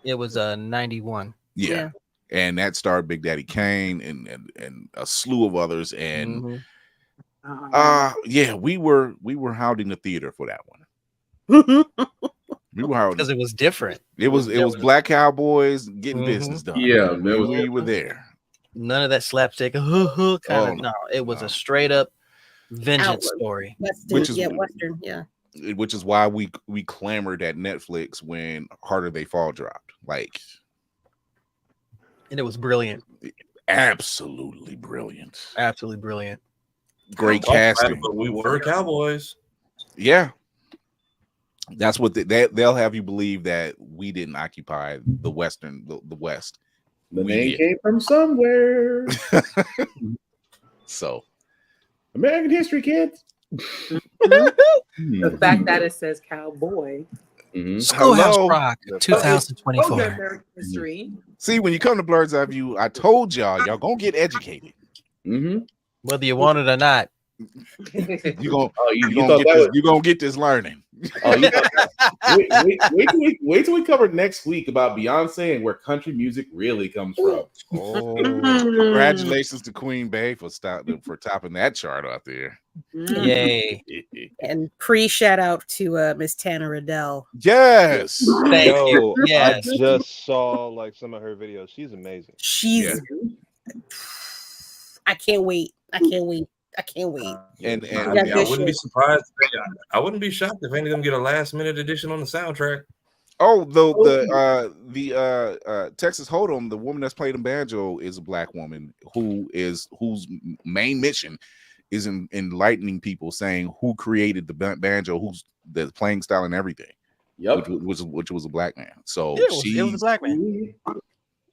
It was 91. Yeah. And that starred Big Daddy Kane and a slew of others. And we were hounding the theater for that one. We were hounding because it was different. It was black cowboys getting business done. Yeah, we were there. None of that slapstick kind of. No, it was a straight up vengeance story. Western, which is why we clamored at Netflix when Harder They Fall dropped. And it was brilliant. Absolutely brilliant. Absolutely brilliant. Great casting. But we were cowboys. Yeah. That's what they'll have you believe that we didn't occupy the West. The name came from somewhere. So American history, kids. The fact that it says cowboy. Schoolhouse Rock 2024. American history. See, when you come to Blurred's Eye View, I told y'all gonna get educated. Whether you want it or not. You're gonna get this learning. Wait till we cover next week about Beyonce and where country music really comes from. Oh, congratulations to Queen Bey for topping that chart out there. Yay. And shout out to Miss Tanner Riddell. Yes. Thank you. Yes. I just saw some of her videos. She's amazing. I can't wait. And I wouldn't be surprised. I wouldn't be shocked if any of them get a last minute edition on the soundtrack. Oh, the Texas Hold'em, the woman that's playing the banjo is a black woman whose main mission is enlightening people, saying who created the banjo, who's the playing style and everything. Yep, which was a black man. So it was a black man,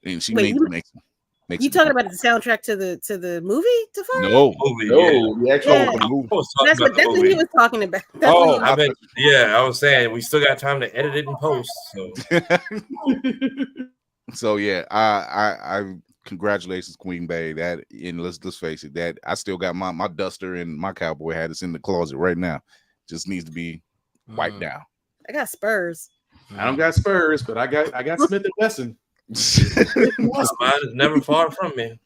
and she makes you talking about the soundtrack to the movie? No, That's what he was talking about. I was saying we still got time to edit it and post. So yeah, I congratulations, Queen Bey. That, and let's face it, that I still got my duster and my cowboy hat is in the closet right now. Just needs to be wiped out. I got Spurs. I don't got Spurs, but I got Smith and Wesson. Mine is never far from me.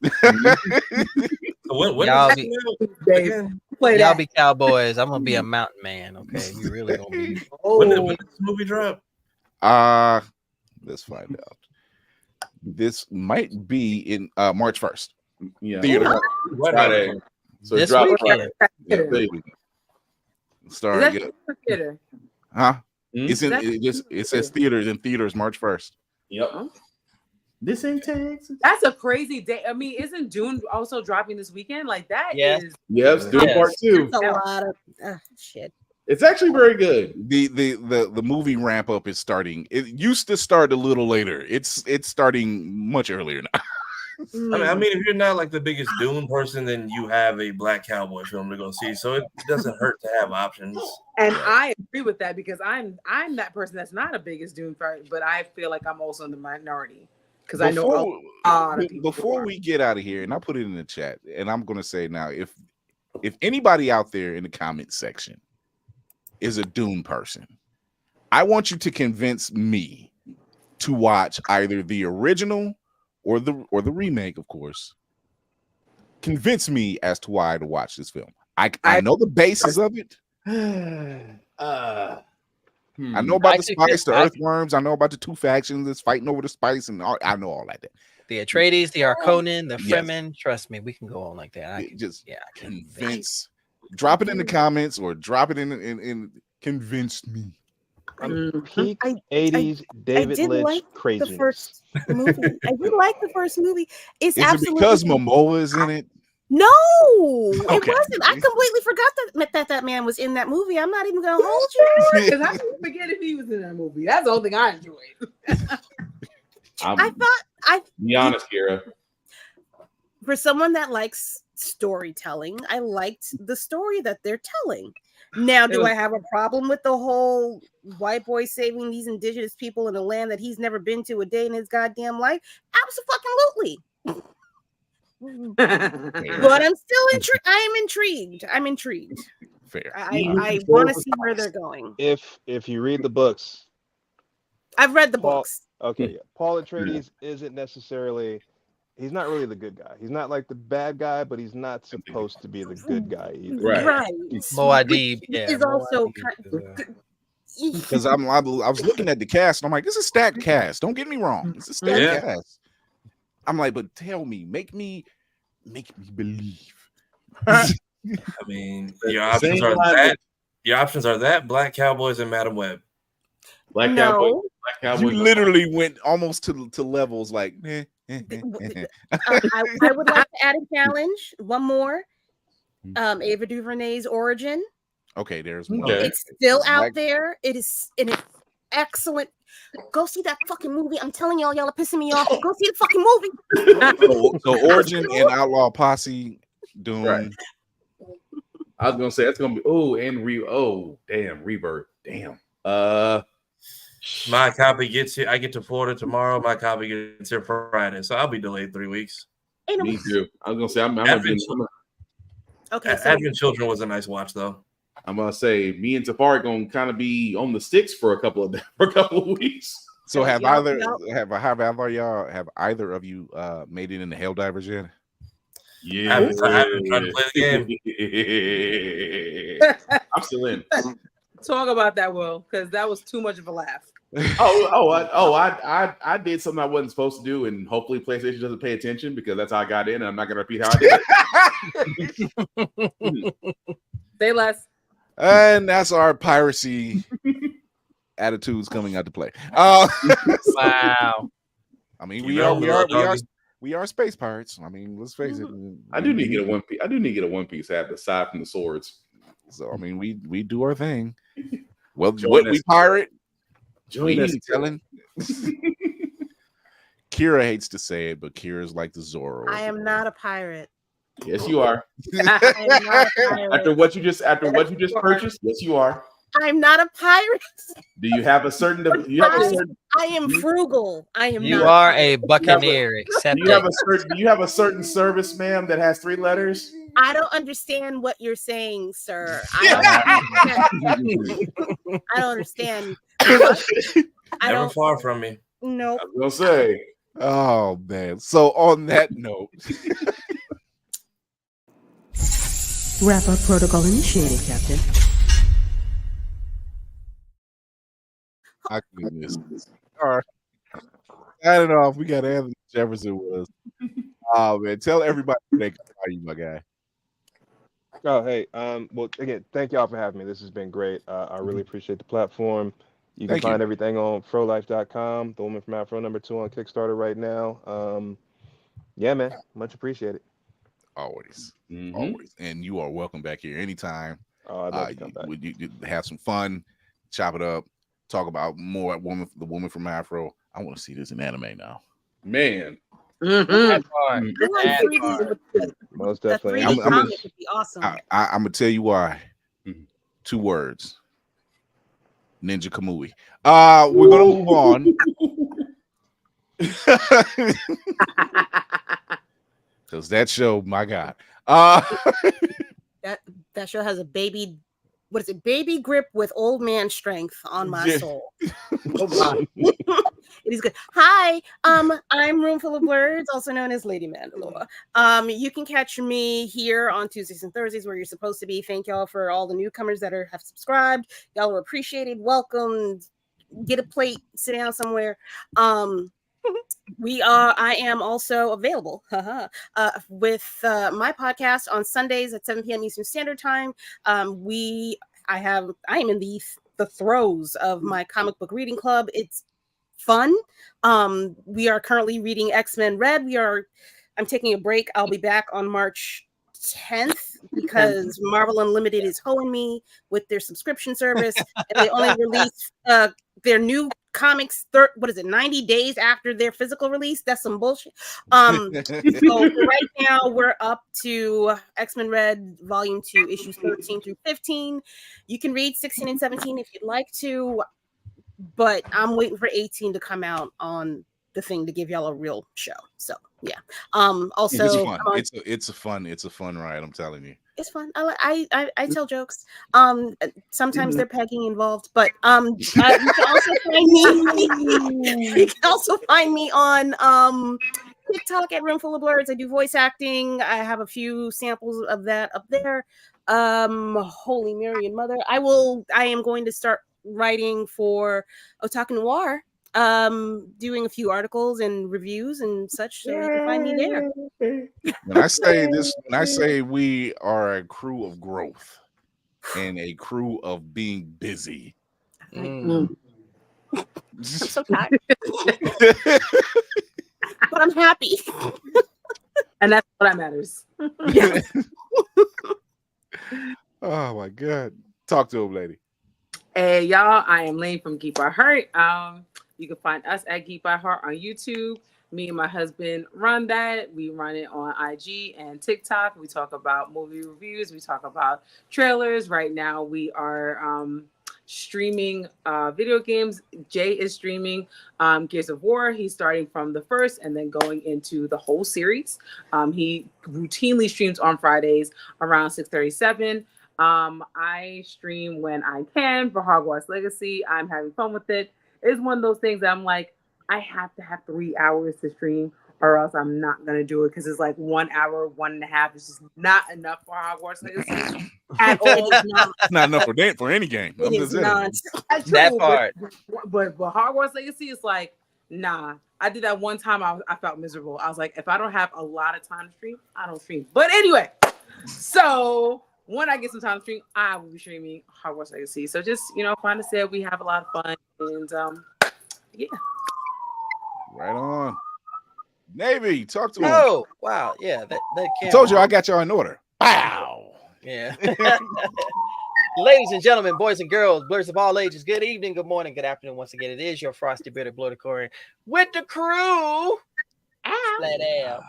Y'all be cowboys. I'm gonna be a mountain man. Okay, you really gonna be. When did this movie drop? Let's find out. This might be in March 1st. Yeah, Theater. Friday. So This drop weekend. Yeah, there you go. Starring. Is that theater? Huh? Hmm? It's in. It says theaters in theaters March 1st. Yep. This ain't Texas. That's a crazy day. I mean, isn't Dune also dropping this weekend? Like that Yes. is. Yes, Dune Part 2. That's a lot of shit. It's actually very good. The movie ramp up is starting. It used to start a little later. It's starting much earlier now. I mean, if you're not like the biggest Dune person, then you have a Black Cowboy film to go see. So it doesn't hurt to have options. And I agree with that because I'm that person that's not a biggest Dune fan, but I feel like I'm also in the minority because I know a lot of people. Before we get out of here, and I'll put it in the chat, and I'm gonna say now, if anybody out there in the comment section is a Dune person, I want you to convince me to watch either the original or the remake, of course. Convince me as to why to watch this film. I know the basis of it. I know about the spice, the earthworms. I know about the two factions that's fighting over the spice, and all, I know all that. The Atreides, the Harkonnen, the Fremen. Trust me, we can go on like that. I can convince. Drop it in the comments or drop it in convince me. Peak 80s David Lynch crazy. The first movie. I did like the first movie. Is it because Momoa is in it? No, it wasn't. I completely forgot that man was in that movie. I'm not even gonna hold you. Because I didn't forget if he was in that movie. That's the only thing I enjoyed. Be honest, Kira. For someone that likes storytelling, I liked the story that they're telling. Now, do I have a problem with the whole white boy saving these indigenous people in a land that he's never been to a day in his goddamn life? Absolutely. But I'm still intrigued. I am intrigued. I'm intrigued. Fair. I want to see where they're going. If you read the books, I've read the books. Okay, yeah. Paul Atreides isn't necessarily. He's not really the good guy. He's not like the bad guy, but he's not supposed to be the good guy either. Right. Muad'Dib, is also because I was looking at the cast and I'm like, this is a stacked cast. Don't get me wrong, it's a stacked cast. I'm like, but tell me, make me believe. I mean, your options are that. Your options are that Black Cowboys and Madam Web. Black Cowboys. You literally went almost to levels like. I would like to add a challenge. One more. Ava DuVernay's Origin. Okay, there's one. It's still out there. It is excellent. Go see that fucking movie. I'm telling y'all are pissing me off. Go see the fucking movie. So Origin and Outlaw Posse doing. Right. I was gonna say that's gonna be Rebirth. Damn. My copy gets here. I get to Florida tomorrow. My copy gets here Friday, so I'll be delayed 3 weeks. Me too. I was gonna say I'm Advent Children was a nice watch though. I'm gonna say me and Tafari gonna kind of be on the sticks for a couple of weeks. So have either of you made it in the Helldivers yet? Yeah, I haven't tried to play the game. I'm still in. Talk about that, Will, because that was too much of a laugh. I did something I wasn't supposed to do, and hopefully PlayStation doesn't pay attention because that's how I got in, and I'm not gonna repeat how I did it. Say less. And that's our piracy attitudes coming out to play. Wow. I mean, we are space pirates. I mean, let's face it. I do need to get a one piece. I do need to get a one piece hat aside from the swords. So I mean, we do our thing. Well, what we pirate. Join us. Telling. Kira hates to say it, but Kira's like the Zorro. I am not a pirate. Yes, you are. After what you just purchased, yes, you are. I'm not a pirate. Do you have a certain? I am frugal. I am. You not are a buccaneer. Do you have a certain service, ma'am, that has 3 letters? I don't understand what you're saying, sir. I don't understand. Never far from me. No. I was gonna say. Oh man. So on that note. Wrap-up protocol initiated, Captain. I can do this. All right. Signing off. We got Anthony Jefferson with us. Oh man, tell everybody they can call you, my guy. Oh, hey, well, again, thank y'all for having me. This has been great. I really appreciate the platform. You can Thank you. find everything on frolife.com. The Woman from Afro #2 on Kickstarter right now. Yeah, man, much appreciated. Always, always, and you are welcome back here anytime. Oh, I'd love to come back. You have some fun, chop it up, talk about more the woman from Afro. I want to see this in anime now, man. That part. Most That definitely. 3D comic would be awesome. I'm gonna tell you why. 2 words: Ninja Kamui. We're gonna move on. Because that show, my God. That show has a baby, what is it? Baby grip with old man strength on my soul. Oh God. It is good. Hi, I'm Roomful of Blurs, also known as Lady Mandalore. You can catch me here on Tuesdays and Thursdays where you're supposed to be. Thank y'all for all the newcomers that have subscribed. Y'all are appreciated. Welcome. Get a plate, sit down somewhere. I am also available with my podcast on Sundays at 7 p.m. Eastern Standard Time. I am in the throes of my comic book reading club. It's fun. We are currently reading X-Men Red. I'm taking a break. I'll be back on March 10th because Marvel Unlimited is hoeing me with their subscription service, and they only release their new comics 90 days after their physical release. That's some bullshit. So right now we're up to X-Men Red Volume 2, issues 13 through 15. You can read 16 and 17 if you'd like to, but I'm waiting for 18 to come out on the thing to give y'all a real show. So yeah. Also, it's fun. It's a fun ride. I'm telling you. It's fun. I tell jokes. Sometimes they're pegging involved, but you can also find me on TikTok at Roomful of Blurs. I do voice acting. I have a few samples of that up there. Holy Mary and Mother. I am going to start writing for Otaku Noir. Doing a few articles and reviews and such, so you can find me there. When I say we are a crew of growth and a crew of being busy. I'm so tired. But I'm happy. And that's what matters. Yeah. Oh my God. Talk to him, lady. Hey y'all, I am Lane from Geek by Heart. You can find us at Geek by Heart on YouTube. Me and my husband run that. We run it on IG and TikTok. We talk about movie reviews. We talk about trailers. Right now we are streaming video games. Jay is streaming Gears of War. He's starting from the first and then going into the whole series. He routinely streams on Fridays around 6:37. I stream when I can for Hogwarts Legacy. I'm having fun with it. It's one of those things that I'm like, I have to have 3 hours to stream or else I'm not going to do it because it's like 1 hour, 1.5 is just not enough for Hogwarts Legacy at all. It's not enough for any game. It is not. That part. But Hogwarts Legacy is like, nah. I did that one time. I felt miserable. I was like, if I don't have a lot of time to stream, I don't stream. But anyway, so when I get some time to stream, I will be streaming Hogwarts Legacy. So just, find us there. We have a lot of fun. And yeah. Right on. Navy, talk to him. Oh, wow. Yeah. That I told you I got y'all in order. Wow. Yeah. Ladies and gentlemen, boys and girls, blurs of all ages, good evening, good morning, good afternoon. Once again, it is your frosty bearded Blurticore with the crew. Flat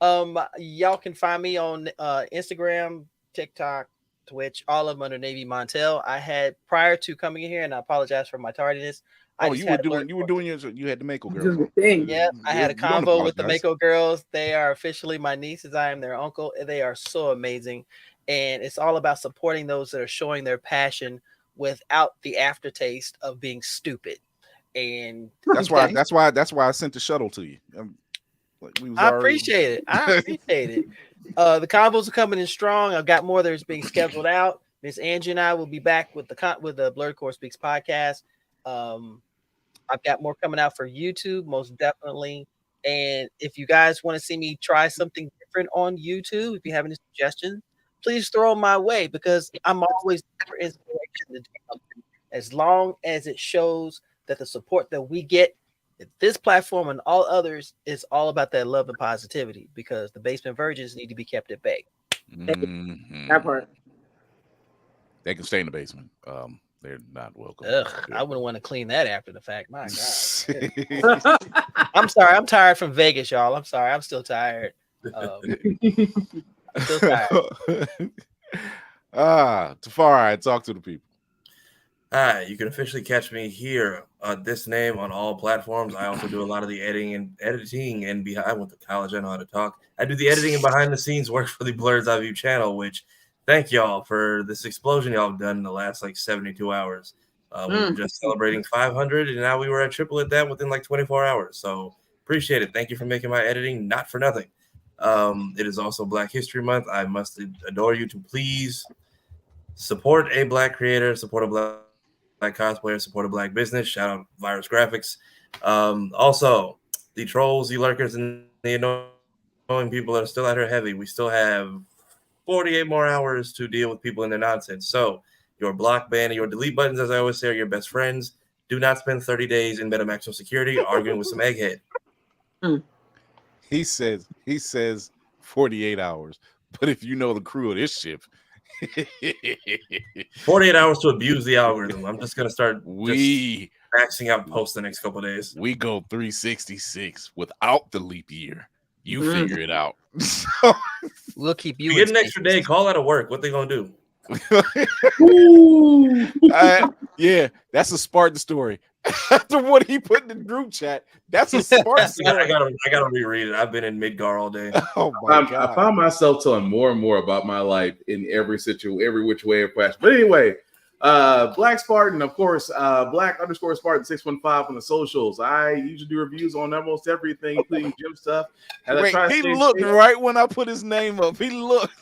Ab. Y'all can find me on Instagram, TikTok, Twitch, all of them under Navy Montel. I had prior to coming in here, and I apologize for my tardiness. You had the Mako girls. Yeah, I had a convo with the Mako girls. They are officially my nieces. I am their uncle. They are so amazing. And it's all about supporting those that are showing their passion without the aftertaste of being stupid. And that's why I sent the shuttle to you. I appreciate it. The combos are coming in strong. I've got more that's being scheduled out. Miss Angie and I will be back with the Blurticore Speaks podcast. I've got more coming out for YouTube, most definitely. And if you guys want to see me try something different on YouTube, if you have any suggestions, please throw them my way, because I'm always for inspiration to do something, as long as it shows that the support that we get at this platform and all others is all about that love and positivity, because the basement virgins need to be kept at bay. That part. They can stay in the basement. They're not welcome. Ugh, I wouldn't want to clean that after the fact. My God. I'm sorry. I'm tired from Vegas, y'all. I'm sorry. I'm still tired. Still tired. Tafari, talk to the people. Hi, you can officially catch me here. This name on all platforms. I also do a lot of the editing and behind. I went to college. I know how to talk. I do the editing and behind the scenes work for the Blurred's Eye View channel, which thank y'all for this explosion y'all have done in the last like 72 hours. We were just celebrating 500, and now we were at triple at that within like 24 hours. So appreciate it. Thank you for making my editing not for nothing. It is also Black History Month. I must adore you to please support a Black creator, support a Black cosplayer, support a Black business. Shout out Virus Graphics. Also, the trolls, the lurkers, and the annoying people that are still out here heavy. We still have 48 more hours to deal with people in their nonsense. So your block, ban, and your delete buttons, as I always say, are your best friends. Do not spend 30 days in maximum security arguing with some egghead. He says 48 hours. But if you know the crew of this ship, 48 hours to abuse the algorithm. I'm just gonna start maxing out posts the next couple of days. We go 366 without the leap year. You figure it out. We'll keep you. You get an extra day. Call out of work. What they gonna do? Yeah, that's a Spartan story. After what he put in the group chat, that's a Spartan story. I gotta reread it. I've been in Midgar all day. Oh my God. I found myself telling more and more about my life in every which way of question. But anyway, Black Spartan, of course, Black_Spartan 615 on the socials. I usually do reviews on almost everything, including gym stuff. Wait, he looked right when I put his name up. He looked.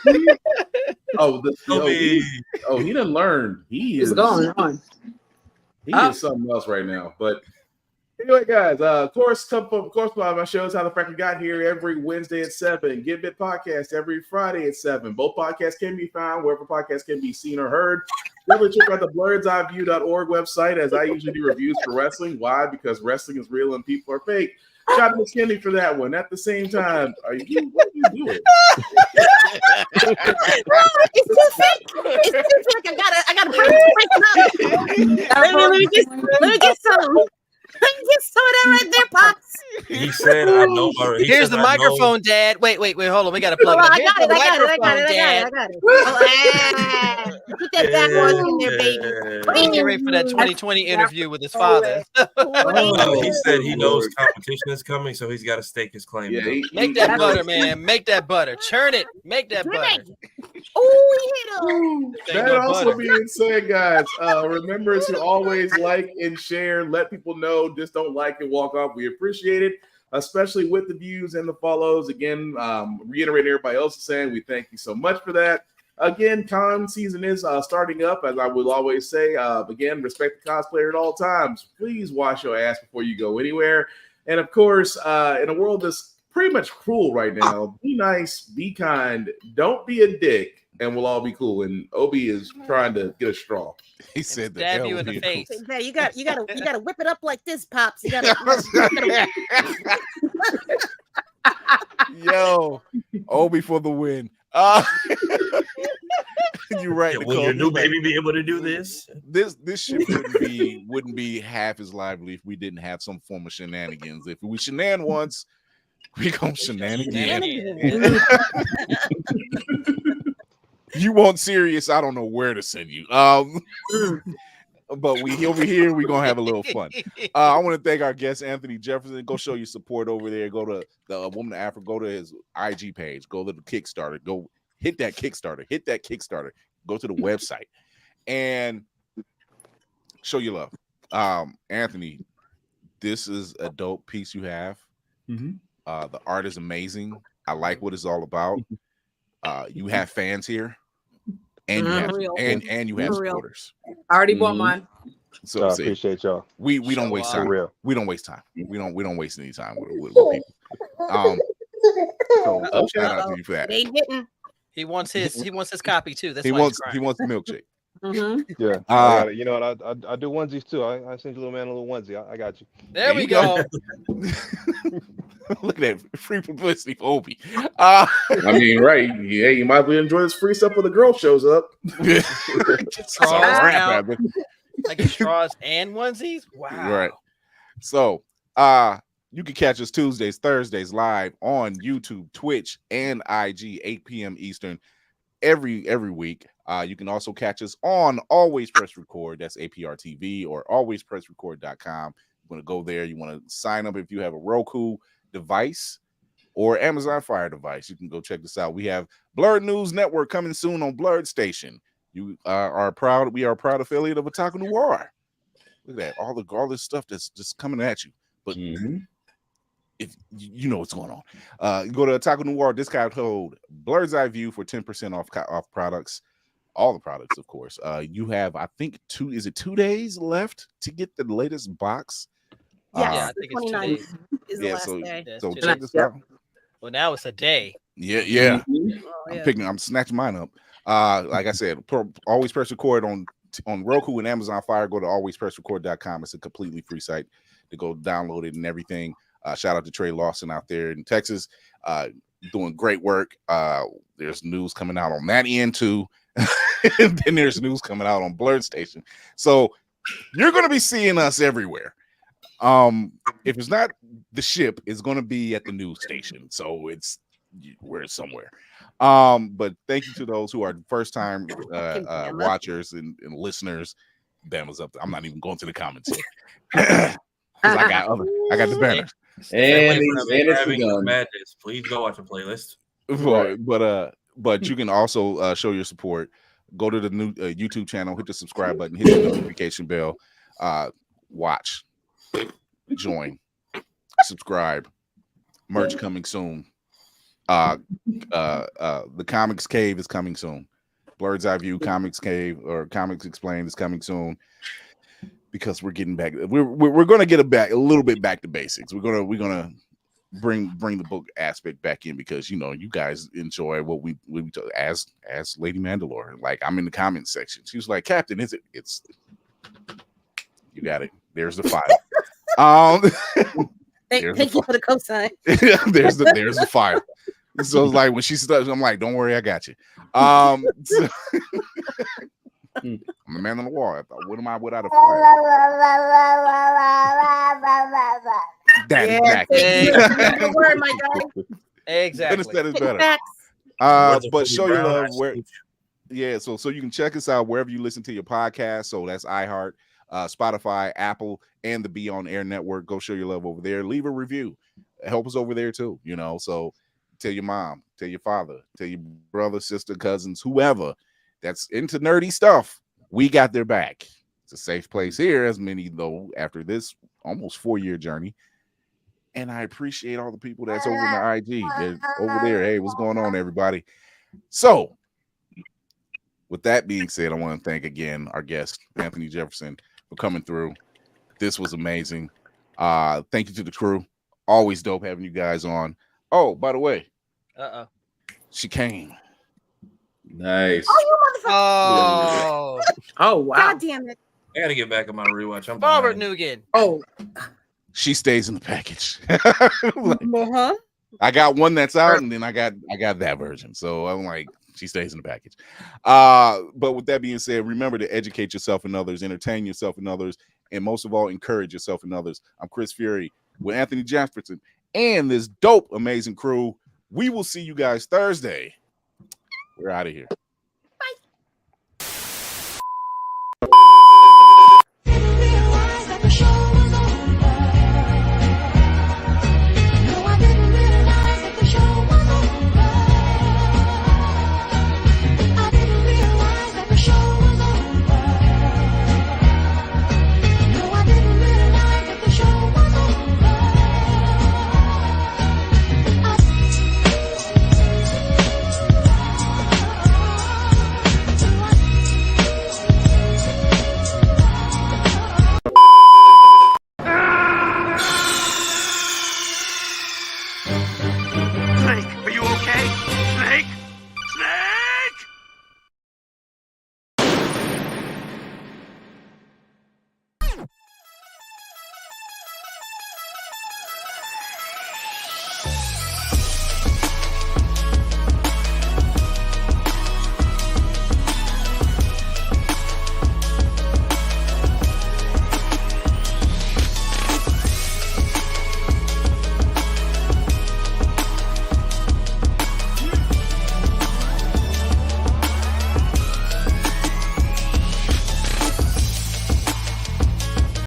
He didn't learn. He is going on. He is something else right now. But anyway, guys, of course, my shows How the Frack We Got Here every Wednesday at 7. Get Bit Podcast every Friday at 7. Both podcasts can be found wherever podcasts can be seen or heard. Definitely check out the blurred'seyeview.org website, as I usually do reviews for wrestling. Why? Because wrestling is real and people are fake. Shout out to Kenny for that one. At the same time, what are you doing? It's too thick. It's too thick. I gotta break it up. Let me get some. Let me get some of that right there, Pops. He said, "I know." Here's the microphone, Dad. Wait, hold on. We gotta plug it. I got it. Put that backwash in there, baby. He's getting ready for that 2020 interview with his father. He said he knows competition is coming, so he's got to stake his claim. Yeah, Make that butter, man. Make that butter. Churn it. Make that butter. Oh, That also being said, guys, remember to always like and share. Let people know. Just don't like and walk off. We appreciate it, especially with the views and the follows. Again, reiterating everybody else is saying, we thank you so much for that. Again, con season is starting up, as I will always say. Again, respect the cosplayer at all times. Please wash your ass before you go anywhere. And of course, in a world that's pretty much cruel right now, be nice, be kind, don't be a dick, and we'll all be cool. And Obi is trying to get a straw. He said that. Stab you in the face. yeah, you gotta whip it up like this, Pops. You gotta Yo, Obi for the win. You're right. Yeah, will your new baby be able to do this? This shit wouldn't be half as lively if we didn't have some form of shenanigans. If we shenan once, we gonna shenanigans. You want serious? I don't know where to send you. But we over here, we're gonna have a little fun. I want to thank our guest Anthony Jefferson. Go show your support over there. Go to the Woman of Africa. Go to his IG page. Go to the Kickstarter. Go hit that Kickstarter. Go to the website and show your love. Anthony, this is a dope piece you have. The art is amazing. I like what it's all about. You have fans here. And you have and you have supporters. I already bought mine. So I appreciate y'all. We don't waste time. Real. We don't waste time. We don't waste any time with people. So shout out to you for that. They didn't. He wants his copy too. That's he why wants the milkshake. Yeah, I got it. You know what? I do onesies too. I send your little man a little onesie. I got you. There we go. Look at that free publicity for Obi. I mean, right? Yeah, you might be enjoy this free stuff when the girl shows up. Like straws and onesies. Wow. Right. So, you can catch us Tuesdays, Thursdays live on YouTube, Twitch, and IG, 8 p.m. Eastern every week. You can also catch us on Always Press Record. That's APR TV or alwayspressrecord.com. You want to go there. You want to sign up if you have a Roku device or Amazon Fire device. You can go check this out. We have Blurred News Network coming soon on Blurred Station. You are proud. We are a proud affiliate of Otaku Noir. Look at that. All this stuff that's just coming at you. But if you know what's going on, go to Otaku Noir discount code Blurred's Eye View for 10% off products. All the products, of course. You have, I think, 2 days left to get the latest box. Yeah, I think it's 2 days. Is the last day. So check this out. Well, now it's a day. Yeah. Mm-hmm. I'm snatching mine up. Like I said, always press record on Roku and Amazon Fire. Go to alwayspressrecord.com. It's a completely free site to go download it and everything. Shout out to Trey Lawson out there in Texas, doing great work. There's news coming out on that end too. And then there's news coming out on Blurred Station. So you're going to be seeing us everywhere. If it's not the ship, it's going to be at the news station. So we're somewhere. But thank you to those who are first time watchers and listeners. Bama's up there. I'm not even going to the comments yet. I got the banners. And madness. Please go watch the playlist. But you can also show your support. Go to the new YouTube channel, hit the subscribe button, hit the notification bell, watch, join, subscribe. Merch coming soon. The Comics Cave is coming soon. Blurred's Eye View Comics Cave or Comics Explained is coming soon because we're getting back. We're going to get a little bit back to basics. We're gonna bring the book aspect back in because you guys enjoy what we as Lady Mandalore. Like I'm in the comments section. She was like, Captain, it's you got it. There's the file. Thank you for the cosign. there's the fire. So it's like when she starts, I'm like, don't worry, I got you. I'm the man on the wall. What am I without a fire? Exactly. Word, my guy. Exactly. That is better. But show your love where. Yeah, so you can check us out wherever you listen to your podcast. So that's iHeart, Spotify, Apple, and the Be On Air Network. Go show your love over there. Leave a review. Help us over there too. So tell your mom, tell your father, tell your brother, sister, cousins, whoever that's into nerdy stuff. We got their back. It's a safe place here, as many though after this almost 4-year journey. And I appreciate all the people that's over in the IG. They're over there. Hey, what's going on, everybody? So with that being said, I want to thank again our guest, Anthony Jefferson, for coming through. This was amazing. Thank you to the crew. Always dope having you guys on. Oh, by the way, she came. Nice. Oh, you motherfucker! Oh, wow! God damn it! I gotta get back on my rewatch. I'm Robert Nugan. Oh, she stays in the package. Uh-huh. I got one that's out, and then I got that version. So I'm like, she stays in the package. But with that being said, remember to educate yourself and others, entertain yourself and others, and most of all, encourage yourself and others. I'm Chris Fury with Anthony Jefferson and this dope, amazing crew. We will see you guys Thursday. We're out of here.